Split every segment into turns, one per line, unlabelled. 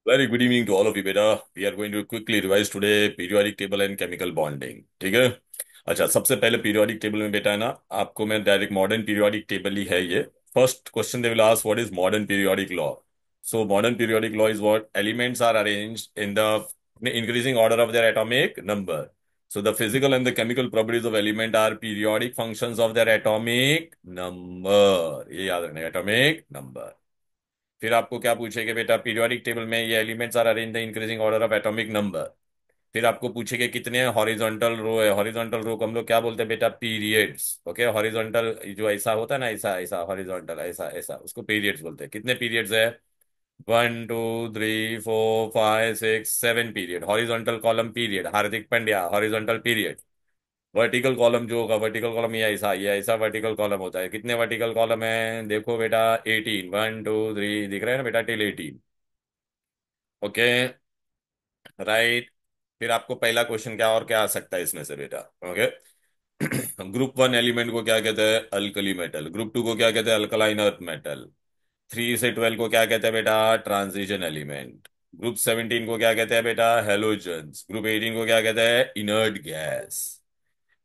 Very good evening to all of you, beta. We are going to quickly revise today periodic table and chemical bonding. ठीक है। अच्छा, सबसे पहले periodic table में बेटा है ना, आपको मैं डायरेक्ट मॉडर्न पीरियोडिक टेबल ही है ये। First question they will ask what is modern periodic law. So modern periodic law is what elements are arranged in the increasing order of their atomic number. So the physical and the chemical properties of element are periodic functions of their atomic number. ये याद रखना, atomic number। फिर आपको क्या पूछेगा बेटा, periodic table में ये elements are arrange the increasing order of atomic number. फिर आपको पूछेगा कितने हॉरिजॉन्टल रो है। हॉरिजॉन्टल रो को हम लोग क्या बोलते हैं बेटा, पीरियड्स। ओके, हॉरिजॉन्टल जो ऐसा होता है ना, ऐसा ऐसा हॉरिजॉन्टल ऐसा ऐसा, उसको पीरियड्स बोलते हैं। कितने पीरियड्स है? 1 2 3 4 5 6 7 period. Horizontal column period, Hardik Pandya horizontal period. Vertical column जो होगा, वर्टिकल कॉलम ये ऐसा वर्टिकल कॉलम होता है। कितने वर्टिकल कॉलम है देखो बेटा, 18। 1 2 3 दिख रहे हैं ना बेटा, टिल 18। Okay, right. फिर आपको पहला क्वेश्चन क्या और क्या आ सकता है इसमें से बेटा? ओके। ग्रुप वन एलिमेंट को क्या कहते हैं? Alkali metal. ग्रुप टू को क्या कहते हैं? Alkaline earth metal. 3 से 12 को क्या कहते हैं बेटा? Transition element. ग्रुप 17 को क्या कहते हैं बेटा? हेलोजेंस। ग्रुप 18 को क्या कहते हैं? Inert gas.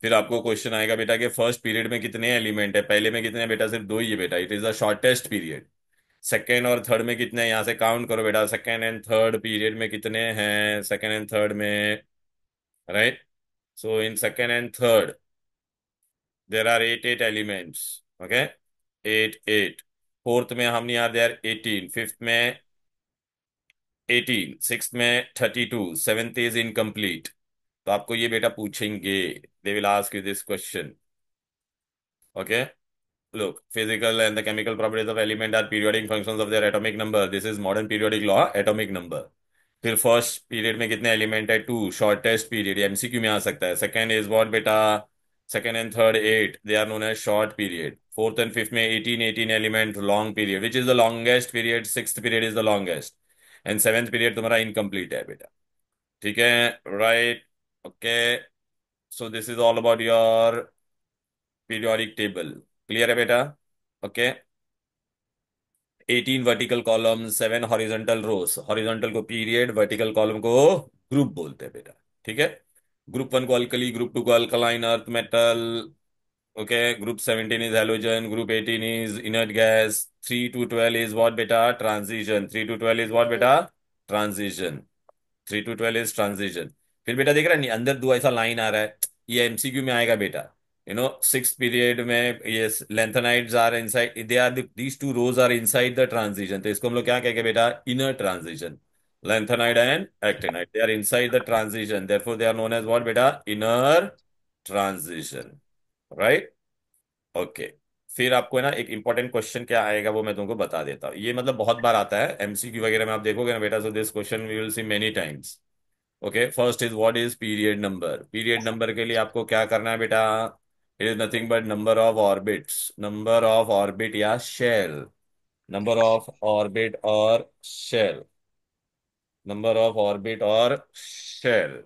फिर आपको क्वेश्चन आएगा बेटा कि फर्स्ट पीरियड में कितने एलिमेंट है? पहले में कितने हैं बेटा? सिर्फ दो ही है बेटा, it is the shortest period. Second और थर्ड में कितने हैं? यहां से काउंट करो बेटा, सेकेंड एंड थर्ड पीरियड में कितने हैं? सेकेंड एंड थर्ड में, right. So in second and third there are eight elements. Okay, eight eight. Fourth में हम नहीं, आर देर 18। फिफ्थ में 18। सिक्स में 32। Seventh is incomplete. तो आपको ये बेटा पूछेंगे, दे will ask you this question. Okay, look, physical and the chemical properties of element are periodic functions of their atomic number. This is modern periodic law, atomic number. फिर first period में कितने element है? 2, shortest period, MCQ में आ सकता है। Second is what बेटा? Second and third 8, they are known as short period. Fourth and fifth में 18 18 element, long period. Which is the longest period? Sixth period is the longest. And seventh period तुम्हारा incomplete है बेटा। ठीक है, right. Okay, so this is all about your periodic table. Clear है बेटा? Okay. 18 vertical column, 7 horizontal rows. Horizontal को period, vertical column को group बोलते हैं बेटा। ठीक है। ग्रुप वन को अल्कली, ग्रुप टू को alkaline earth metal. Okay, group 17 is halogen, group 18 is inert gas. 3 to 12 is what बेटा? ट्रांजिशन। 3 to 12 इज व्हाट बेटा? ट्रांजिशन। 3 to 12 is transition. फिर बेटा देख रहा है नहीं, अंदर दो ऐसा लाइन आ रहा है, ये एमसीक्यू में आएगा बेटा। सिक्स पीरियड में ये lanthanides are inside, they are these two rows are inside the transition, तो इसको हम लोग क्या कहेंगे बेटा? Inner transition. Lanthanide and actinide, they are inside the transition, therefore they are known as what बेटा? Inner transition. राइट। ओके। फिर आपको है ना एक इंपॉर्टेंट क्वेश्चन क्या आएगा वो मैं तुमको बता देता हूँ। ये मतलब बहुत बार आता है एमसीक्यू वगैरह में, आप देखोगे ना बेटा, so this question we will see many times. Okay, first is what is period number. Period number के लिए आपको क्या करना है बेटा? It is nothing but number of orbits, number of orbit या शेल। नंबर ऑफ ऑर्बिट और shell, number of orbit और शेल।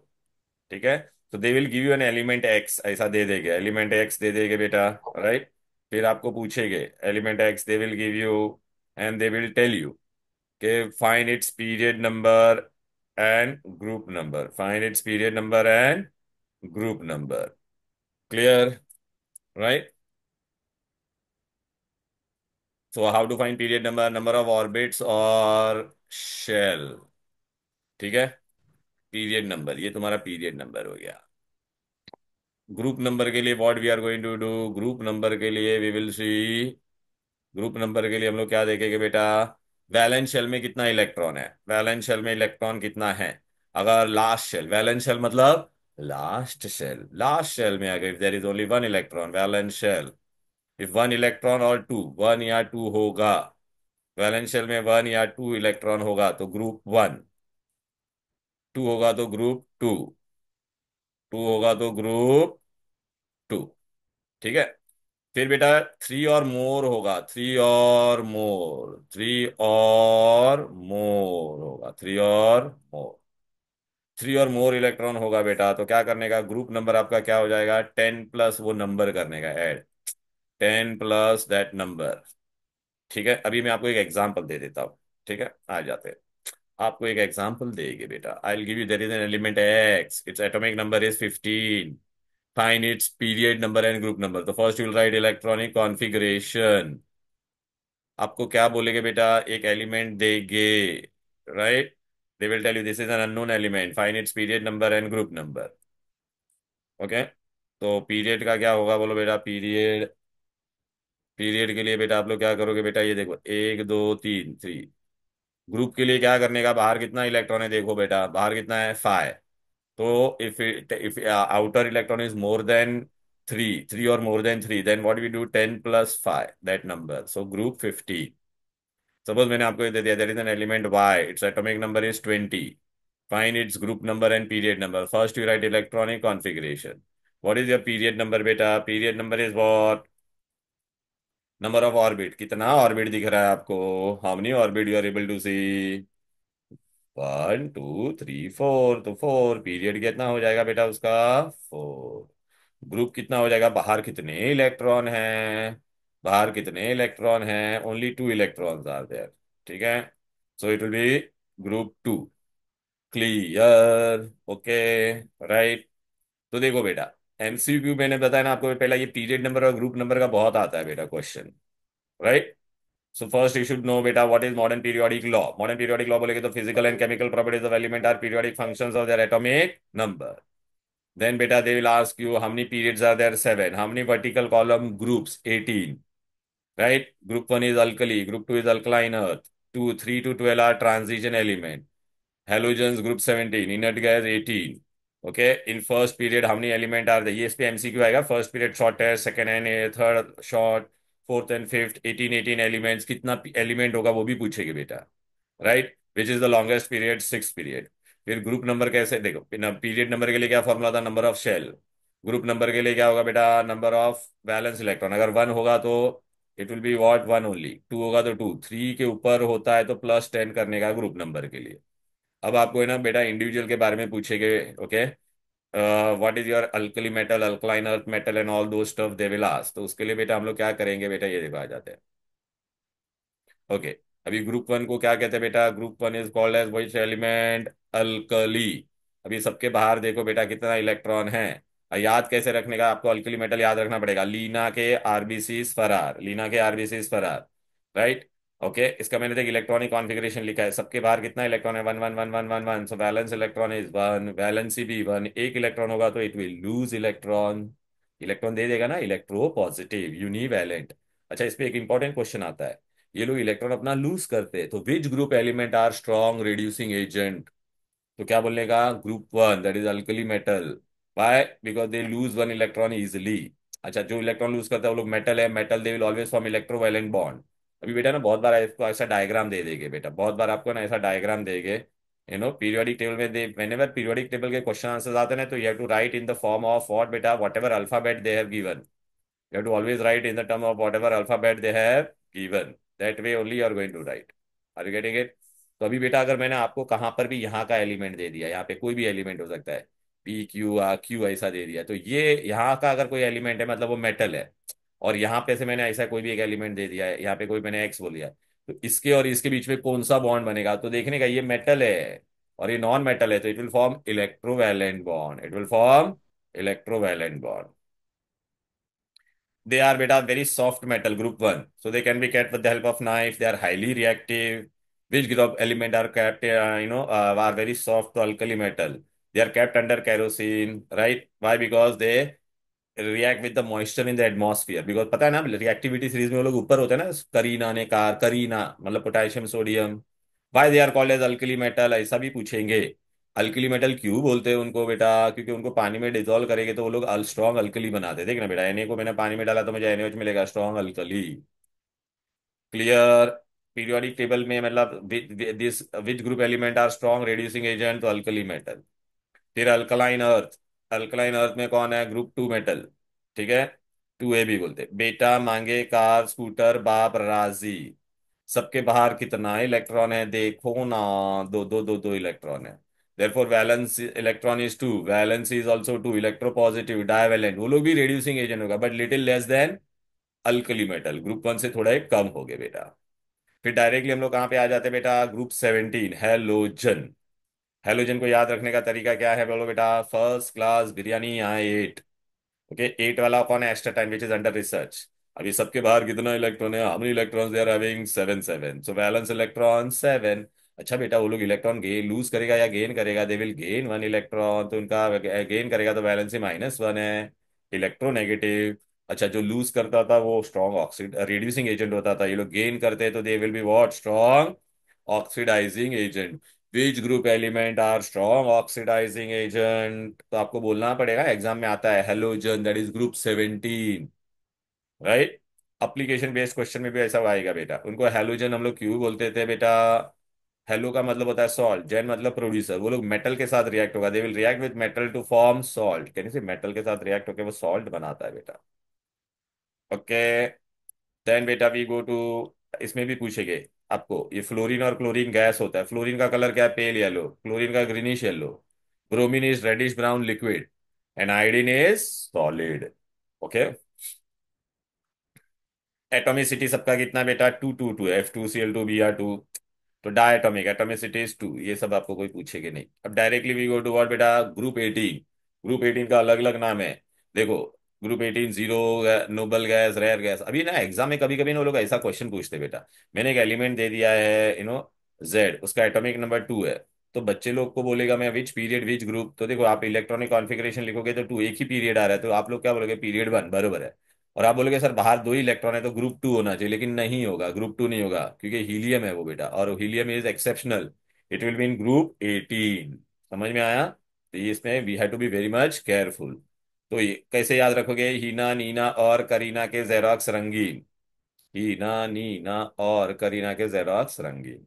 ठीक है। तो they will give you an element x, ऐसा दे देंगे, एलिमेंट एक्स दे देंगे बेटा। राइट। फिर आपको पूछेंगे element X, they will give you and they will tell you के find its period number and group number. Find its period number and group number. Clear? Right. So how to find period number? Number of orbits और shell. ठीक है। Period number, ये तुम्हारा period number हो गया। Group number के लिए what we are going to do? Group number के लिए we will see, group number के लिए हम लोग क्या देखेंगे बेटा? वैलेंस शेल में कितना इलेक्ट्रॉन है, वैलेंस शेल में इलेक्ट्रॉन कितना है। अगर लास्ट शेल, वैलेंस शेल मतलब लास्ट शेल, लास्ट शेल में अगर there is only one electron, valence shell, if one electron और टू, वन या टू होगा, वैलेंस शेल में वन या टू इलेक्ट्रॉन होगा तो ग्रुप वन। टू होगा तो ग्रुप टू। टू होगा तो ग्रुप टू। ठीक है। फिर बेटा थ्री और मोर होगा, थ्री और मोर, थ्री और मोर होगा, थ्री और मोर, थ्री और मोर इलेक्ट्रॉन होगा बेटा, तो क्या करने का? ग्रुप नंबर आपका क्या हो जाएगा? 10 प्लस वो नंबर करने का, ऐड 10 प्लस दैट नंबर। ठीक है, अभी मैं आपको एक एग्जांपल दे देता हूँ। ठीक है, आ जाते हैं। आपको एक एग्जांपल देगी बेटा। I will give you, there is an element X, its atomic number is 15, find its period number and group number. तो first you will write electronic configuration. आपको क्या बोलेगे बेटा, एक एलिमेंट देंगे, right. They will tell you this is an unknown element, find its period number and group number. Okay. तो period का क्या होगा बोलो बेटा, पीरियड, पीरियड के लिए बेटा आप लोग क्या करोगे बेटा, ये देखो 1 2 3 3। ग्रुप के लिए क्या करने का, बाहर कितना इलेक्ट्रॉन है देखो बेटा, बाहर कितना है 5। तो if outer electron is more than 3 और more than 3, then what we do, 10 + 5 that number, so group 50। Suppose मैंने आपको ये दे दिया, there is an element Y, its atomic number is 20, find its group number and period number. First you write electronic configuration. What is your period number बेटा, period number is what, number of orbit, कितना orbit दिख रहा है आपको, how many orbit you are able to see, 1 2 3 4, तो 4। Period कितना हो जाएगा बेटा उसका, 4। ग्रुप कितना हो जाएगा, बाहर कितने इलेक्ट्रॉन हैं, बाहर कितने इलेक्ट्रॉन हैं, ओनली 2 इलेक्ट्रॉन्स आर देयर, ठीक है। So it will B group 2। Clear, okay, right. तो देखो बेटा, एमसीक्यू मैंने बताया ना आपको पहला, ये पीरियड नंबर और ग्रुप नंबर का बहुत आता है बेटा question, right. So first you should know beta what is modern periodic law. Modern periodic law बोलेगे तो physical and chemical properties of element are periodic functions of their atomic number. Then beta they will ask you how many periods are there, 7. How many vertical column groups, 18. Right? Group 1 is alkali, group 2 is alkaline earth, 2 3 to 12 are transition element. Halogens group 17, inert gas 18. Okay, in first period how many element are they, ये इस पे MCQ आएगा। First period short है, second and third short, fourth and fifth 18 18 elements, कितना element होगा वो भी पूछेगी बेटा, right. Which is the longest period, 6 period. फिर ग्रुप नंबर कैसे देखो, पीरियड नंबर के लिए क्या फॉर्मूला था, number of shell. Group number के लिए क्या होगा बेटा, नंबर ऑफ वैलेंस इलेक्ट्रॉन। अगर 1 होगा तो it will be what 1 only, 2 होगा तो 2, 3 के ऊपर होता है तो +10 करने का ग्रुप नंबर के लिए। अब आपको है ना बेटा इंडिविजुअल के बारे में पूछेंगे, okay. What is your alkali metal, alkaline earth metal and all दो स्टफ दे विल आस्क। तो उसके लिए बेटा हम लोग क्या करेंगे बेटा, ये देखो आ जाते हैं, ओके। अभी ग्रुप 1 को क्या कहते हैं बेटा, group 1 is called as which element, alkali. अभी सबके बाहर देखो बेटा कितना इलेक्ट्रॉन है। याद कैसे रखने का, आपको अल्कली मेटल याद रखना पड़ेगा, लीना के आरबीसी फरार, लीना के आरबीसी फरार, राइट। ओके, इसका मैंने देख इलेक्ट्रॉनिक कॉन्फ़िगरेशन लिखा है, सबके बाहर कितना इलेक्ट्रॉन है, 1 1 1 1 1 1। So valence electron is 1, valency भी 1। एक इलेक्ट्रॉन होगा तो it will lose electron, electron दे देगा ना, इलेक्ट्रो पॉजिटिव यूनिवैलेंट। अच्छा, इस पे एक इंपॉर्टेंट क्वेश्चन आता है, ये लोग इलेक्ट्रॉन अपना लूज करते हैं तो which group element are strong reducing agent. तो क्या बोलने का, group 1 that is alkali metal. Why, because they lose 1 electron easily. अच्छा, जो इलेक्ट्रॉन लूज करता है वो लोग मेटल है, metal they will always form electrovalent bond. अभी बेटा ना बहुत बार इसको ऐसा डायग्राम दे देंगे बेटा, बहुत बार आपको ना ऐसा डायग्राम देंगे, पीरियोडिक टेबल में दे, व्हेनेवर पीरियोडिक टेबल के क्वेश्चन आंसर्स आते हैं ना, तो you have to write in the form of what बेटा, whatever alphabet they have given, you have to always write in the term of whatever alphabet they have given. That way only you are going to write. Are you getting it? तो अभी बेटा अगर मैंने आपको कहां पर भी यहाँ का एलिमेंट दे दिया, यहाँ पे कोई भी एलिमेंट हो सकता है, पी क्यू आर क्यू ऐसा दे दिया, तो ये यहाँ का अगर कोई एलिमेंट है मतलब वो मेटल है। और यहाँ पे से मैंने ऐसा कोई भी एक एलिमेंट दे दिया है, यहाँ पे कोई मैंने एक्स बोल दिया, तो इसके और इसके बीच में कौन सा बॉन्ड बनेगा, तो देखने का ये मेटल है और ये नॉन मेटल है, तो it will form electrovalent bond, it will form electrovalent bond. They are beta very soft metal, group 1. So they can be kept with the help of knife. They are highly reactive. Which group element are kept, are very soft to alkali metal. They are kept under kerosene, right? Why? Because they react with the moisture in the atmosphere. Because पता है ना reactivity series में वो लोग ऊपर होते हैं ना, करीना ने कार, करीना मतलब potassium sodium. Why they are called as alkali metal, ऐसा भी पूछेंगे। अल्कली मेटल क्यों बोलते हैं उनको बेटा, क्योंकि उनको पानी में डिजोल्व करेंगे तो वो लोग स्ट्रॉन्ग अल्कली बनाते हैं। देखना बेटा, Na को मैंने पानी में डाला तो मुझे NaOH मिलेगा, strong alkali. Clear. Periodic table में मतलब this which group element are strong reducing agent, तो अल्कली मेटल। फिर अल्कलाइन अर्थ, अल्कलाइन अर्थ में कौन है, ग्रुप 2 मेटल, ठीक है। 2A भी बोलते, बेटा मांगे कार स्कूटर बाप राजी, सबके बाहर कितना इलेक्ट्रॉन है देखो ना, दो दो दो दो इलेक्ट्रॉन है। therefore valence electron is 2, valence is also 2, electropositive divalent, वो लोग भी reducing एजेंट होगा but little less than alkali metal, group 1 से थोड़ा एक कम हो गए बेटा। फिर डायरेक्टली हम लोग कहाँ पे आ जाते हैं बेटा, ग्रुप 17 हेलोजन। हेलोजन को याद रखने का तरीका क्या है बोलो बेटा, फर्स्ट क्लास बिरयानी यहाँ 8। ओके, 8 वाला कौन है, astatine which is under research. अभी सबके बाहर कितना इलेक्ट्रॉन है, how many electrons they are having, 7 7, so valence electron 7। अच्छा बेटा, वो लोग इलेक्ट्रॉन गेन लूज करेगा या गेन करेगा, दे विल गेन 1 इलेक्ट्रॉन, तो उनका गेन करेगा तो वैलेंसी -1 है, इलेक्ट्रोनेगेटिव। अच्छा, जो लूज करता था वो स्ट्रॉन्ग ऑक्सीड रिड्यूसिंग एजेंट होता था, ये लोग गेन करते हैं तो they will be what, strong oxidising agent. Which group element are strong oxidising agent, तो आपको बोलना पड़ेगा, एग्जाम में आता है halogen that is group 17, right. Application based question में भी ऐसा आएगा बेटा। उनको हेलोजन हम लोग क्यों बोलते थे बेटा, हेलो का मतलब होता है सॉल्ट, जेन मतलब प्रोड्यूसर, वो लोग मेटल के साथ रिएक्ट होगा, they will react with metal to form salt, कैन से मेटल के साथ रिएक्ट होकर वो सॉल्ट बनाता है बेटा। ओके, देन बेटा वी गो टू, इसमें भी पूछेंगे आपको, ये फ्लोरीन और क्लोरीन गैस होता है, फ्लोरीन का कलर क्या है, पेल येलो, क्लोरीन का greenish yellow, bromine is reddish brown liquid, and iodine is solid. Okay, atomicity सबका कितना बेटा, 2 2 2, F2Cl2Br2, तो डायटोमिक एटॉमिसिटी इज 2, ये सब आपको कोई पूछेगा नहीं। अब directly we go to what बेटा, ग्रुप 18। ग्रुप 18 का अलग अलग नाम है, देखो, group 18 zero, noble gas, rare gas. अभी ना एग्जाम में कभी कभी ना वो लोग ऐसा क्वेश्चन पूछते बेटा, मैंने एक एलिमेंट दे दिया है जेड, उसका एटॉमिक नंबर 2 है, तो बच्चे लोग को बोलेगा मैं विच पीरियड विच ग्रुप, तो देखो आप इलेक्ट्रॉनिक कॉन्फ़िगरेशन लिखोगे तो 2 एक ही पीरियड आ रहा है, तो आप लोग क्या बोलोगे, पीरियड 1 बरोबर है। और आप बोलोगे सर बाहर 2 ही इलेक्ट्रॉन है तो ग्रुप 2 होना चाहिए, लेकिन नहीं होगा, ग्रुप 2 नहीं होगा, क्योंकि हीलियम है वो बेटा, और helium is exceptional, it will be in group 18। समझ में आया, तो ये इसमें we have to be very much careful. तो ये कैसे याद रखोगे, हीना नीना और करीना के जेरॉक्स रंगीन, हीना नीना और करीना के जेरॉक्स रंगीन।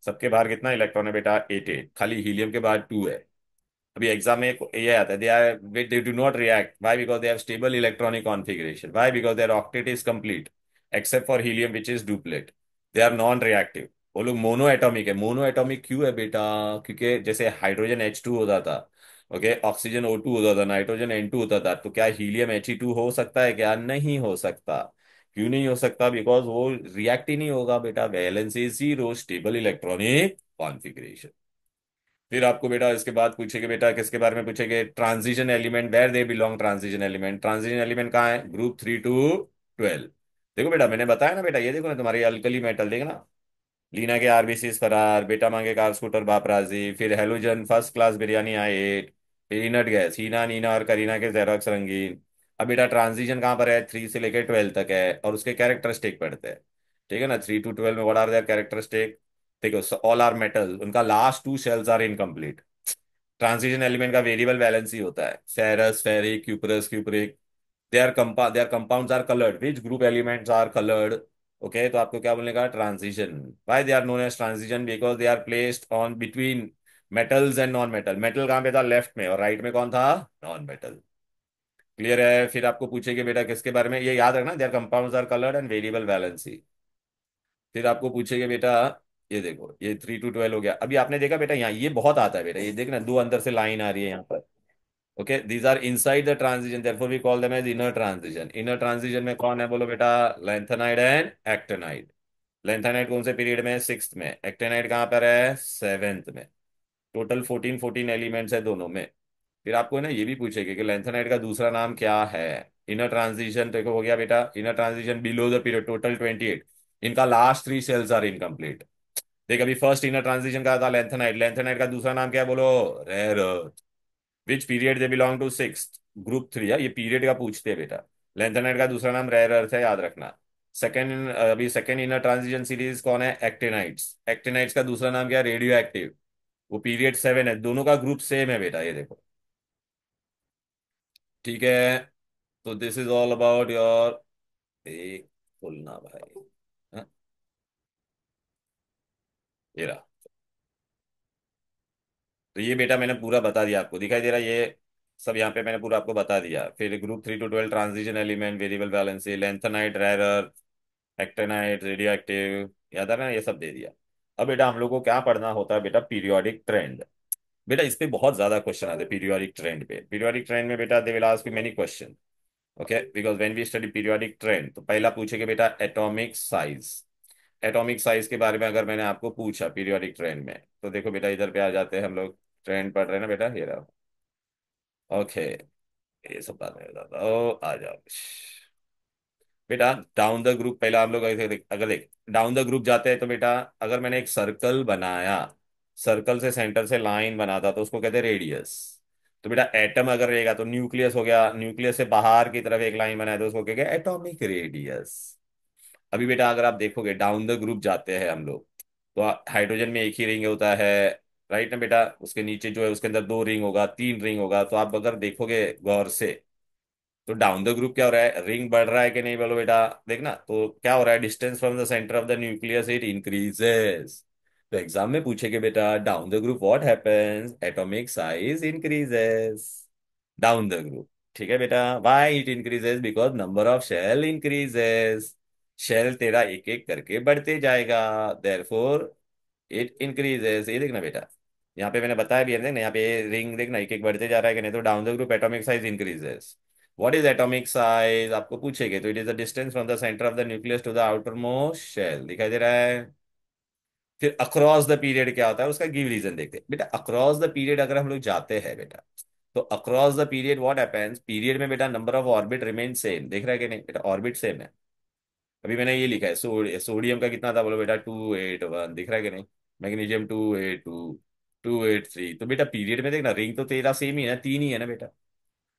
सबके बाहर कितना इलेक्ट्रॉन है बेटा, 8 8, खाली हीलियम के बाद 2 है। अभी एग्जाम में ये आता है, they do not react, why, because they have stable electronic configuration, why, because their octet is complete, except for helium which is duplet, they are non reactive. वो लोग मोनो एटॉमिक है, मोनो एटॉमिक क्यों है बेटा, क्योंकि जैसे hydrogen H2 होता था, ओके, ऑक्सीजन O2 होता था, नाइट्रोजन N2 होता था, तो क्या हीलियम He2 हो सकता है, क्या नहीं हो सकता। क्यों नहीं हो सकता, बिकॉज वो रिएक्ट ही नहीं होगा बेटा, valency zero, stable electronic configuration. फिर आपको बेटा इसके बाद पूछेंगे बेटा, किसके बारे में पूछेंगे, transition element, where they belong, transition element, transition element कहाँ है, ग्रुप 3 to 12। देखो बेटा, मैंने बताया ना बेटा, ये देखो ना तुम्हारी अल्कली मेटल, देखना, लीना के आरबीसी फरार, बेटा मांगे कार स्कूटर बाप राजी, फिर हेलोजन फर्स्ट क्लास बिरयानी आए 8, फिर इनट गैस हीना नीना और करीना के जेरोक्स रंगीन। अब बेटा ट्रांजिशन कहाँ पर है, 3 से लेकर 12 तक है, और उसके कैरेक्टरिस्टिक पढ़ते हैं, ठीक है ना, 3 to 12 में व्हाट आर देयर कैरेक्टरिस्टिक, देखो ऑल आर मेटल, उनका last 2 shells are incomplete. Transition element का वेरिएबल वैलेंसी होता है, ferrous ferric cuprous cupric, their compounds are coloured, which group elements are coloured. Okay, तो आपको क्या बोलने का, transition, why they are known as transition, because they are placed on between metals and non metal, metal कहाँ पे था, left में, और राइट में कौन था, नॉन मेटल। क्लियर है। फिर आपको पूछेगी बेटा किसके बारे में, ये याद रखना, their compounds are coloured and variable valency. फिर आपको पूछेंगे बेटा, ये देखो, ये 3 to 12 हो गया। अभी आपने देखा बेटा, यहाँ ये बहुत आता है बेटा, ये देखना, दो अंदर से लाइन आ रही है यहाँ पर। Okay, these are inside the transition, therefore we call them as inner transition. Inner transition में कौन है बोलो बेटा, लेंथेनाइड एंड एक्टेनाइड। लेंथेनाइड कौन से पीरियड में, 6th में, एक्टेनाइड कहाँ पर है, 7th में। टोटल 14 14 एलिमेंट्स है दोनों में। फिर आपको ना ये भी पूछेगा कि लेंथेनाइड का दूसरा नाम क्या है। इनर ट्रांजिशन देखो हो गया बेटा, inner transition below the period, total 28, इनका लास्ट 3 सेल्स आर इनकम्प्लीट। देख, अभी फर्स्ट इनर ट्रांजिशन का था लेंथेनाइड, लेंथेनाइड का दूसरा नाम क्या है बोलो, rare earth. Which period they belong to, 6th, group 3 है, ये पीरियड का पूछते हैं बेटा। लेंथेनाइड का दूसरा नाम रेयर अर्थ है, याद रखना। सेकेंड, अभी सेकेंड इनर ट्रांजिशन सीरीज कौन है, एक्टिनाइड्स। एक्टिनाइड्स का दूसरा नाम क्या है, रेडियो एक्टिव, वो पीरियड 7 है, दोनों का ग्रुप सेम है बेटा, ये देखो, ठीक है। तो this is all about your, एक खुलना भाई, हाँ, ये रहा। तो ये बेटा मैंने पूरा बता दिया, आपको दिखाई दे रहा है ये सब, यहाँ पे मैंने पूरा आपको बता दिया। फिर group 3 to 12 transition element, variable valency, lanthanide, rare earth, actinide, radioactive, याद है ना, ये सब दे दिया। अब बेटा हम लोग को क्या पढ़ना होता है बेटा, पीरियोडिक ट्रेंड। बेटा इस पे बहुत ज्यादा क्वेश्चन आते हैं, पीरियोडिक ट्रेंड पे। पीरियोडिक ट्रेंड में बेटा they will ask you many question. Okay, because when we study periodic trend, तो पहला पूछेगा बेटा एटॉमिक साइज। एटॉमिक साइज के बारे में अगर मैंने आपको पूछा पीरियोडिक ट्रेंड में, तो देखो बेटा इधर पे आ जाते हैं हम लोग। ट्रेंड पढ़ रहे हैं ना बेटा, ये रहा। ओके, ये सब बात है दादा, ओ आ जाओ बेटा। डाउन द ग्रुप पहला हम लोग ऐसे अगर देख डाउन द ग्रुप जाते हैं तो बेटा, अगर मैंने एक सर्कल बनाया, सर्कल से सेंटर से लाइन बनाता तो उसको कहते हैं रेडियस। तो बेटा एटम अगर रहेगा तो न्यूक्लियस हो गया, न्यूक्लियस से बाहर की तरफ एक लाइन बनाया तो उसको कहते हैं एटॉमिक रेडियस। अभी बेटा अगर आप देखोगे डाउन द ग्रुप जाते हैं हम लोग, तो हाइड्रोजन में एक ही रिंग होता है, राइट ना बेटा। उसके नीचे जो है उसके अंदर दो रिंग होगा, तीन रिंग होगा। तो आप अगर देखोगे गौर से, तो डाउन द ग्रुप क्या हो रहा है, रिंग बढ़ रहा है कि नहीं बोलो बेटा। देखना तो क्या हो रहा है, distance from the centre of the nucleus it increases. तो एग्जाम में पूछेगे बेटा down the group what happens, atomic size increases down the group. ठीक है बेटा, why it increases, because number of shell increases. Shell तेरा एक एक करके बढ़ते जाएगा, देयरफॉर इट इंक्रीजेस। ये देखना बेटा, यहाँ पे मैंने बताया भी है, देखना यहाँ पे रिंग देखना एक एक बढ़ते जा रहा है कि नहीं। तो down the group atomic size increases. What is atomic size आपको पूछेगे, तो it is the distance from the centre of the nucleus to the outermost shell. दिखाई दे रहा है। फिर अक्रॉस द पीरियड क्या होता है, उसका गिव रीजन देखते हैं बेटा। अक्रॉस द पीरियड अगर हम लोग जाते हैं बेटा, तो across the period what happens, period में बेटा number of orbit remain same. देख रहा है कि नहीं बेटा, ऑर्बिट सेम है। अभी मैंने ये लिखा है सोडियम का कितना था बोलो बेटा, 281। दिख रहा है कि नहीं। मैग्नीशियम 282, 283। तो बेटा पीरियड में देखना रिंग तो तेरा सेम ही है ना, तीन ही है ना बेटा।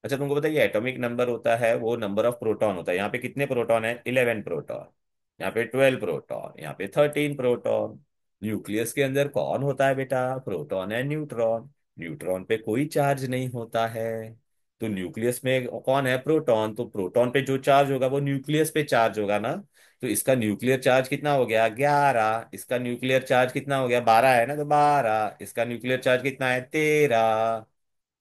अच्छा तुमको पता है ये एटॉमिक नंबर होता है, वो नंबर ऑफ प्रोटॉन होता है। यहाँ पे कितने प्रोटॉन है, 11 प्रोटॉन। यहाँ पे 12 प्रोटॉन, यहाँ पे 13 प्रोटॉन। न्यूक्लियस के अंदर कौन होता है बेटा, प्रोटॉन है न्यूट्रॉन। न्यूट्रॉन पे कोई चार्ज नहीं होता है। तो न्यूक्लियस में कौन है, प्रोटॉन। तो प्रोटॉन पे जो चार्ज होगा वो न्यूक्लियस पे चार्ज होगा ना। तो इसका न्यूक्लियर चार्ज कितना हो गया, 11। इसका न्यूक्लियर चार्ज कितना हो गया, 12 है ना, तो 12। इसका न्यूक्लियर चार्ज कितना है, 13।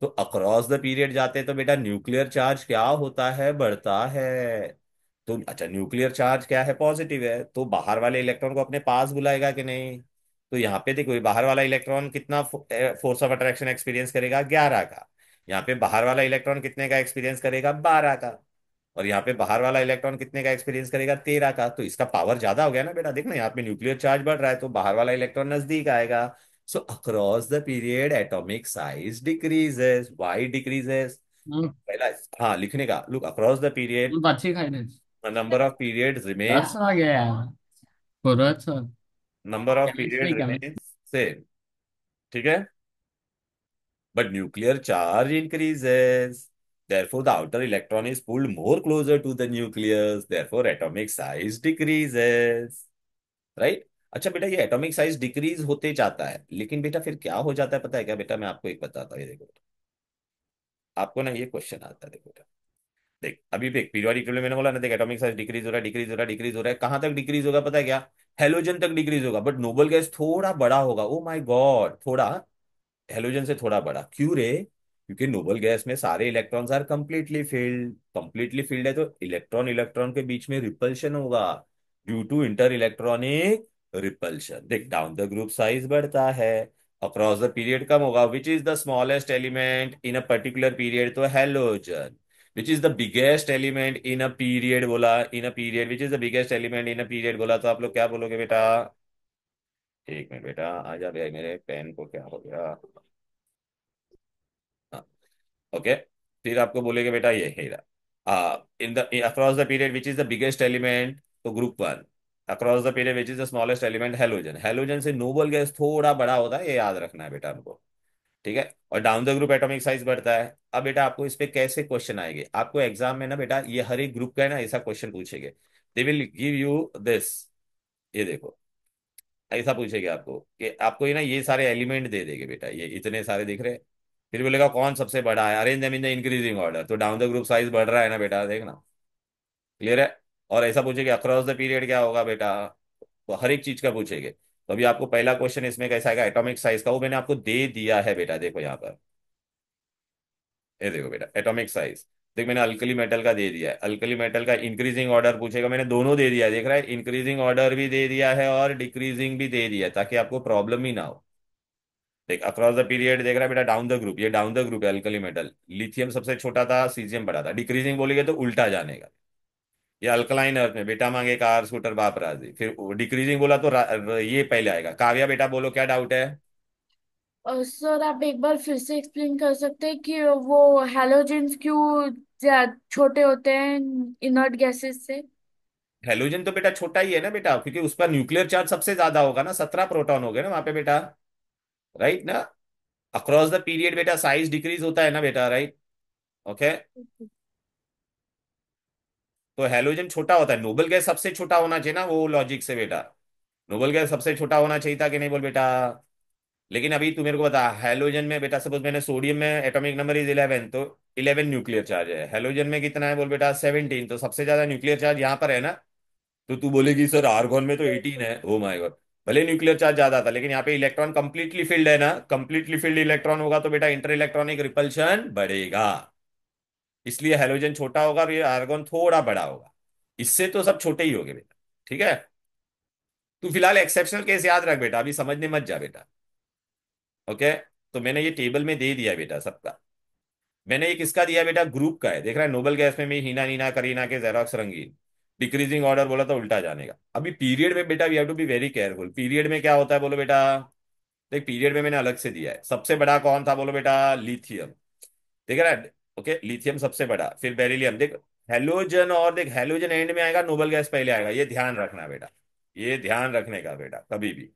तो अक्रॉस द पीरियड जाते तो बेटा न्यूक्लियर चार्ज क्या होता है, बढ़ता है। तो अच्छा न्यूक्लियर चार्ज क्या है, पॉजिटिव है, तो बाहर वाले इलेक्ट्रॉन को अपने पास बुलाएगा कि नहीं। तो यहाँ पे देखो ये बाहर वाला इलेक्ट्रॉन कितना फोर्स ऑफ अट्रैक्शन एक्सपीरियंस करेगा, 11 का। यहाँ पे बाहर वाला इलेक्ट्रॉन कितने का एक्सपीरियंस करेगा, 12 का। और यहाँ पे बाहर वाला इलेक्ट्रॉन कितने का एक्सपीरियंस करेगा, 13 का। तो इसका पावर ज्यादा हो गया ना बेटा। देखना यहाँ पे न्यूक्लियर चार्ज बढ़ रहा है तो बाहर वाला इलेक्ट्रॉन नजदीक आएगा। So across the period atomic size decreases. Why decreases,
hmm,
पहला हाँ लिखने का, लुक अक्रॉस द पीरियड
बच्चे खाई
नंबर ऑफ पीरियड रिमेन,
दस आ गया यार परत sir
number of
chemistry
period remain
chemistry
same. ठीक है, but nuclear charge increases. Therefore, the outer electron is pulled more closer to the nucleus. Therefore, atomic size decreases. Right? अच्छा बेटा ये atomic size decrease होते जाता है, लेकिन बेटा फिर क्या हो जाता है पता है क्या बेटा, मैं आपको एक बताता हूँ। ये देखो बेटा, आपको ना ये क्वेश्चन आता है, देखो बेटा। देख अभी देख पीरियोडिक टेबल में मैंने बोला ना, देख एटॉमिक साइज डिक्रीज हो रहा है, डिक्रीज हो रहा है, डिक्रीज हो रहा है। कहां तक डिक्रीज होगा पता है क्या, हेलोजन तक डिक्रीज होगा। बट नोबल गैस थोड़ा बड़ा होगा, ओ माय गॉड, थोड़ा हेलोजन से थोड़ा बड़ा। क्यों रे, क्योंकि नोबल गैस में सारे electrons are completely filled. Completely filled है तो इलेक्ट्रॉन इलेक्ट्रॉन के बीच में रिपल्शन होगा, due to inter electronic repulsion. देख डाउन द ग्रुप साइज बढ़ता है, अक्रॉस द पीरियड कम होगा। Which is the smallest element in a particular period, तो halogen. Which is the biggest element in a period, बोला in a period which is the biggest element in a period बोला, तो आप लोग क्या बोलोगे बेटा। एक मिनट बेटा, आ जा भाई, मेरे पेन को क्या हो गया। ओके, फिर आपको बोलेगे बेटा ये हीरा, in the across the period which is the biggest element, तो group one. Across the period which is the smallest element, halogen. Halogen से नोबल गैस थोड़ा बड़ा होता है, ये याद रखना है बेटा हमको। ठीक है, और down the group atomic size बढ़ता है। अब बेटा आपको इस पे कैसे क्वेश्चन आएंगे, आपको एग्जाम में ना बेटा ये हर एक ग्रुप का है ना ऐसा क्वेश्चन पूछेंगे। दे विल गिव यू दिस, ये देखो, ऐसा पूछेगा आपको कि आपको ये ना ये सारे एलिमेंट दे देंगे बेटा, ये इतने सारे दिख रहे हैं। फिर बोलेगा कौन सबसे बड़ा है, arrange them in the increasing order. तो डाउन द ग्रुप साइज बढ़ रहा है ना बेटा, देखना क्लियर है। और ऐसा पूछेगा अक्रॉस द पीरियड क्या होगा बेटा, तो हर एक चीज का पूछेंगे। तो अभी आपको पहला क्वेश्चन इसमें कैसा आएगा, एटॉमिक साइज का, वो मैंने आपको दे दिया है बेटा। देखो यहाँ पर, ये देखो बेटा एटॉमिक साइज। देख मैंने अल्कली मेटल का दे दिया है, अल्कली मेटल का इंक्रीजिंग ऑर्डर पूछेगा, मैंने दोनों दे दिया है। देख रहा है, इंक्रीजिंग ऑर्डर भी दे दिया है और डिक्रीजिंग भी दे दिया है, ताकि आपको प्रॉब्लम ही ना हो। देख अक्रॉस द पीरियड देख रहा है बेटा, डाउन द ग्रुप, ये डाउन द ग्रुप है अल्कली मेटल। लिथियम सबसे छोटा था, सीजियम बड़ा था। डिक्रीजिंग बोलेंगे तो उल्टा जाने का। ये अल्कलाइन अर्थ में बेटा मांगे कार स्कूटर बाप राजी, फिर डिक्रीजिंग बोला तो ये पहले आएगा। काव्या बेटा बोलो क्या डाउट है।
सर आप एक बार फिर से एक्सप्लेन कर सकते हैं कि वो हैलोजेंस क्यों छोटे होते हैं इनर्ट गैसेस से?
हेलोजन तो बेटा छोटा ही है ना बेटा, क्योंकि उस पर न्यूक्लियर चार्ज सबसे ज्यादा होगा ना, 17 प्रोटॉन हो गए ना वहां पे बेटा। राइट ना। अक्रॉस द पीरियड बेटा साइज डिक्रीज होता है ना बेटा, राइट। ओके। तो हेलोजन छोटा होता है, नोबल गैस सबसे छोटा होना चाहिए ना, वो लॉजिक से बेटा। नोबल गैस सबसे छोटा होना चाहिए था कि नहीं बोल बेटा। लेकिन अभी तू मेरे को बता, हेलोजन में बेटा सपोज मैंने सोडियम में एटॉमिक नंबर इज 11, तो 11 न्यूक्लियर चार्ज है। हेलोजन में कितना है बोल बेटा 17, तो सबसे ज्यादा न्यूक्लियर चार्ज यहाँ पर है ना। तो तू बोलेगी सर आर्गोन में तो 18 है, ओ माय गॉड। भले न्यूक्लियर चार्ज ज्यादा था, लेकिन यहाँ पे इलेक्ट्रॉन कंप्लीटली फिल्ड है ना, कंप्लीटली फिल्ड इलेक्ट्रॉन होगा तो बेटा इंटर इलेक्ट्रॉनिक रिपल्शन बढ़ेगा। इसलिए हेलोजन छोटा होगा और ये आर्गोन थोड़ा बड़ा होगा। इससे तो सब छोटे ही होंगे बेटा। ठीक है। तू फिलहाल एक्सेप्शनल केस याद रख बेटा, अभी समझने मत जा बेटा। ओके। तो मैंने ये टेबल में दे दिया बेटा सबका। मैंने ये किसका दिया बेटा, ग्रुप का है, देख रहा है नोबल गैस में भी हीना नीना करीना के जेरोक्स रंगीन। डिक्रीजिंग ऑर्डर बोला तो उल्टा जानेगा। अभी पीरियड में बेटा we have to be very careful. Period में क्या होता है बोलो बेटा। देख पीरियड में मैंने अलग से दिया है, सबसे बड़ा कौन था बोलो बेटा, लिथियम। देख रहा है। ओके, लिथियम सबसे बड़ा, फिर बेरिलियम, देख। हेलोजन, और देख हेलोजन एंड में आएगा, नोबल गैस पहले आएगा, ये ध्यान रखना बेटा। ये ध्यान रखने का बेटा कभी भी।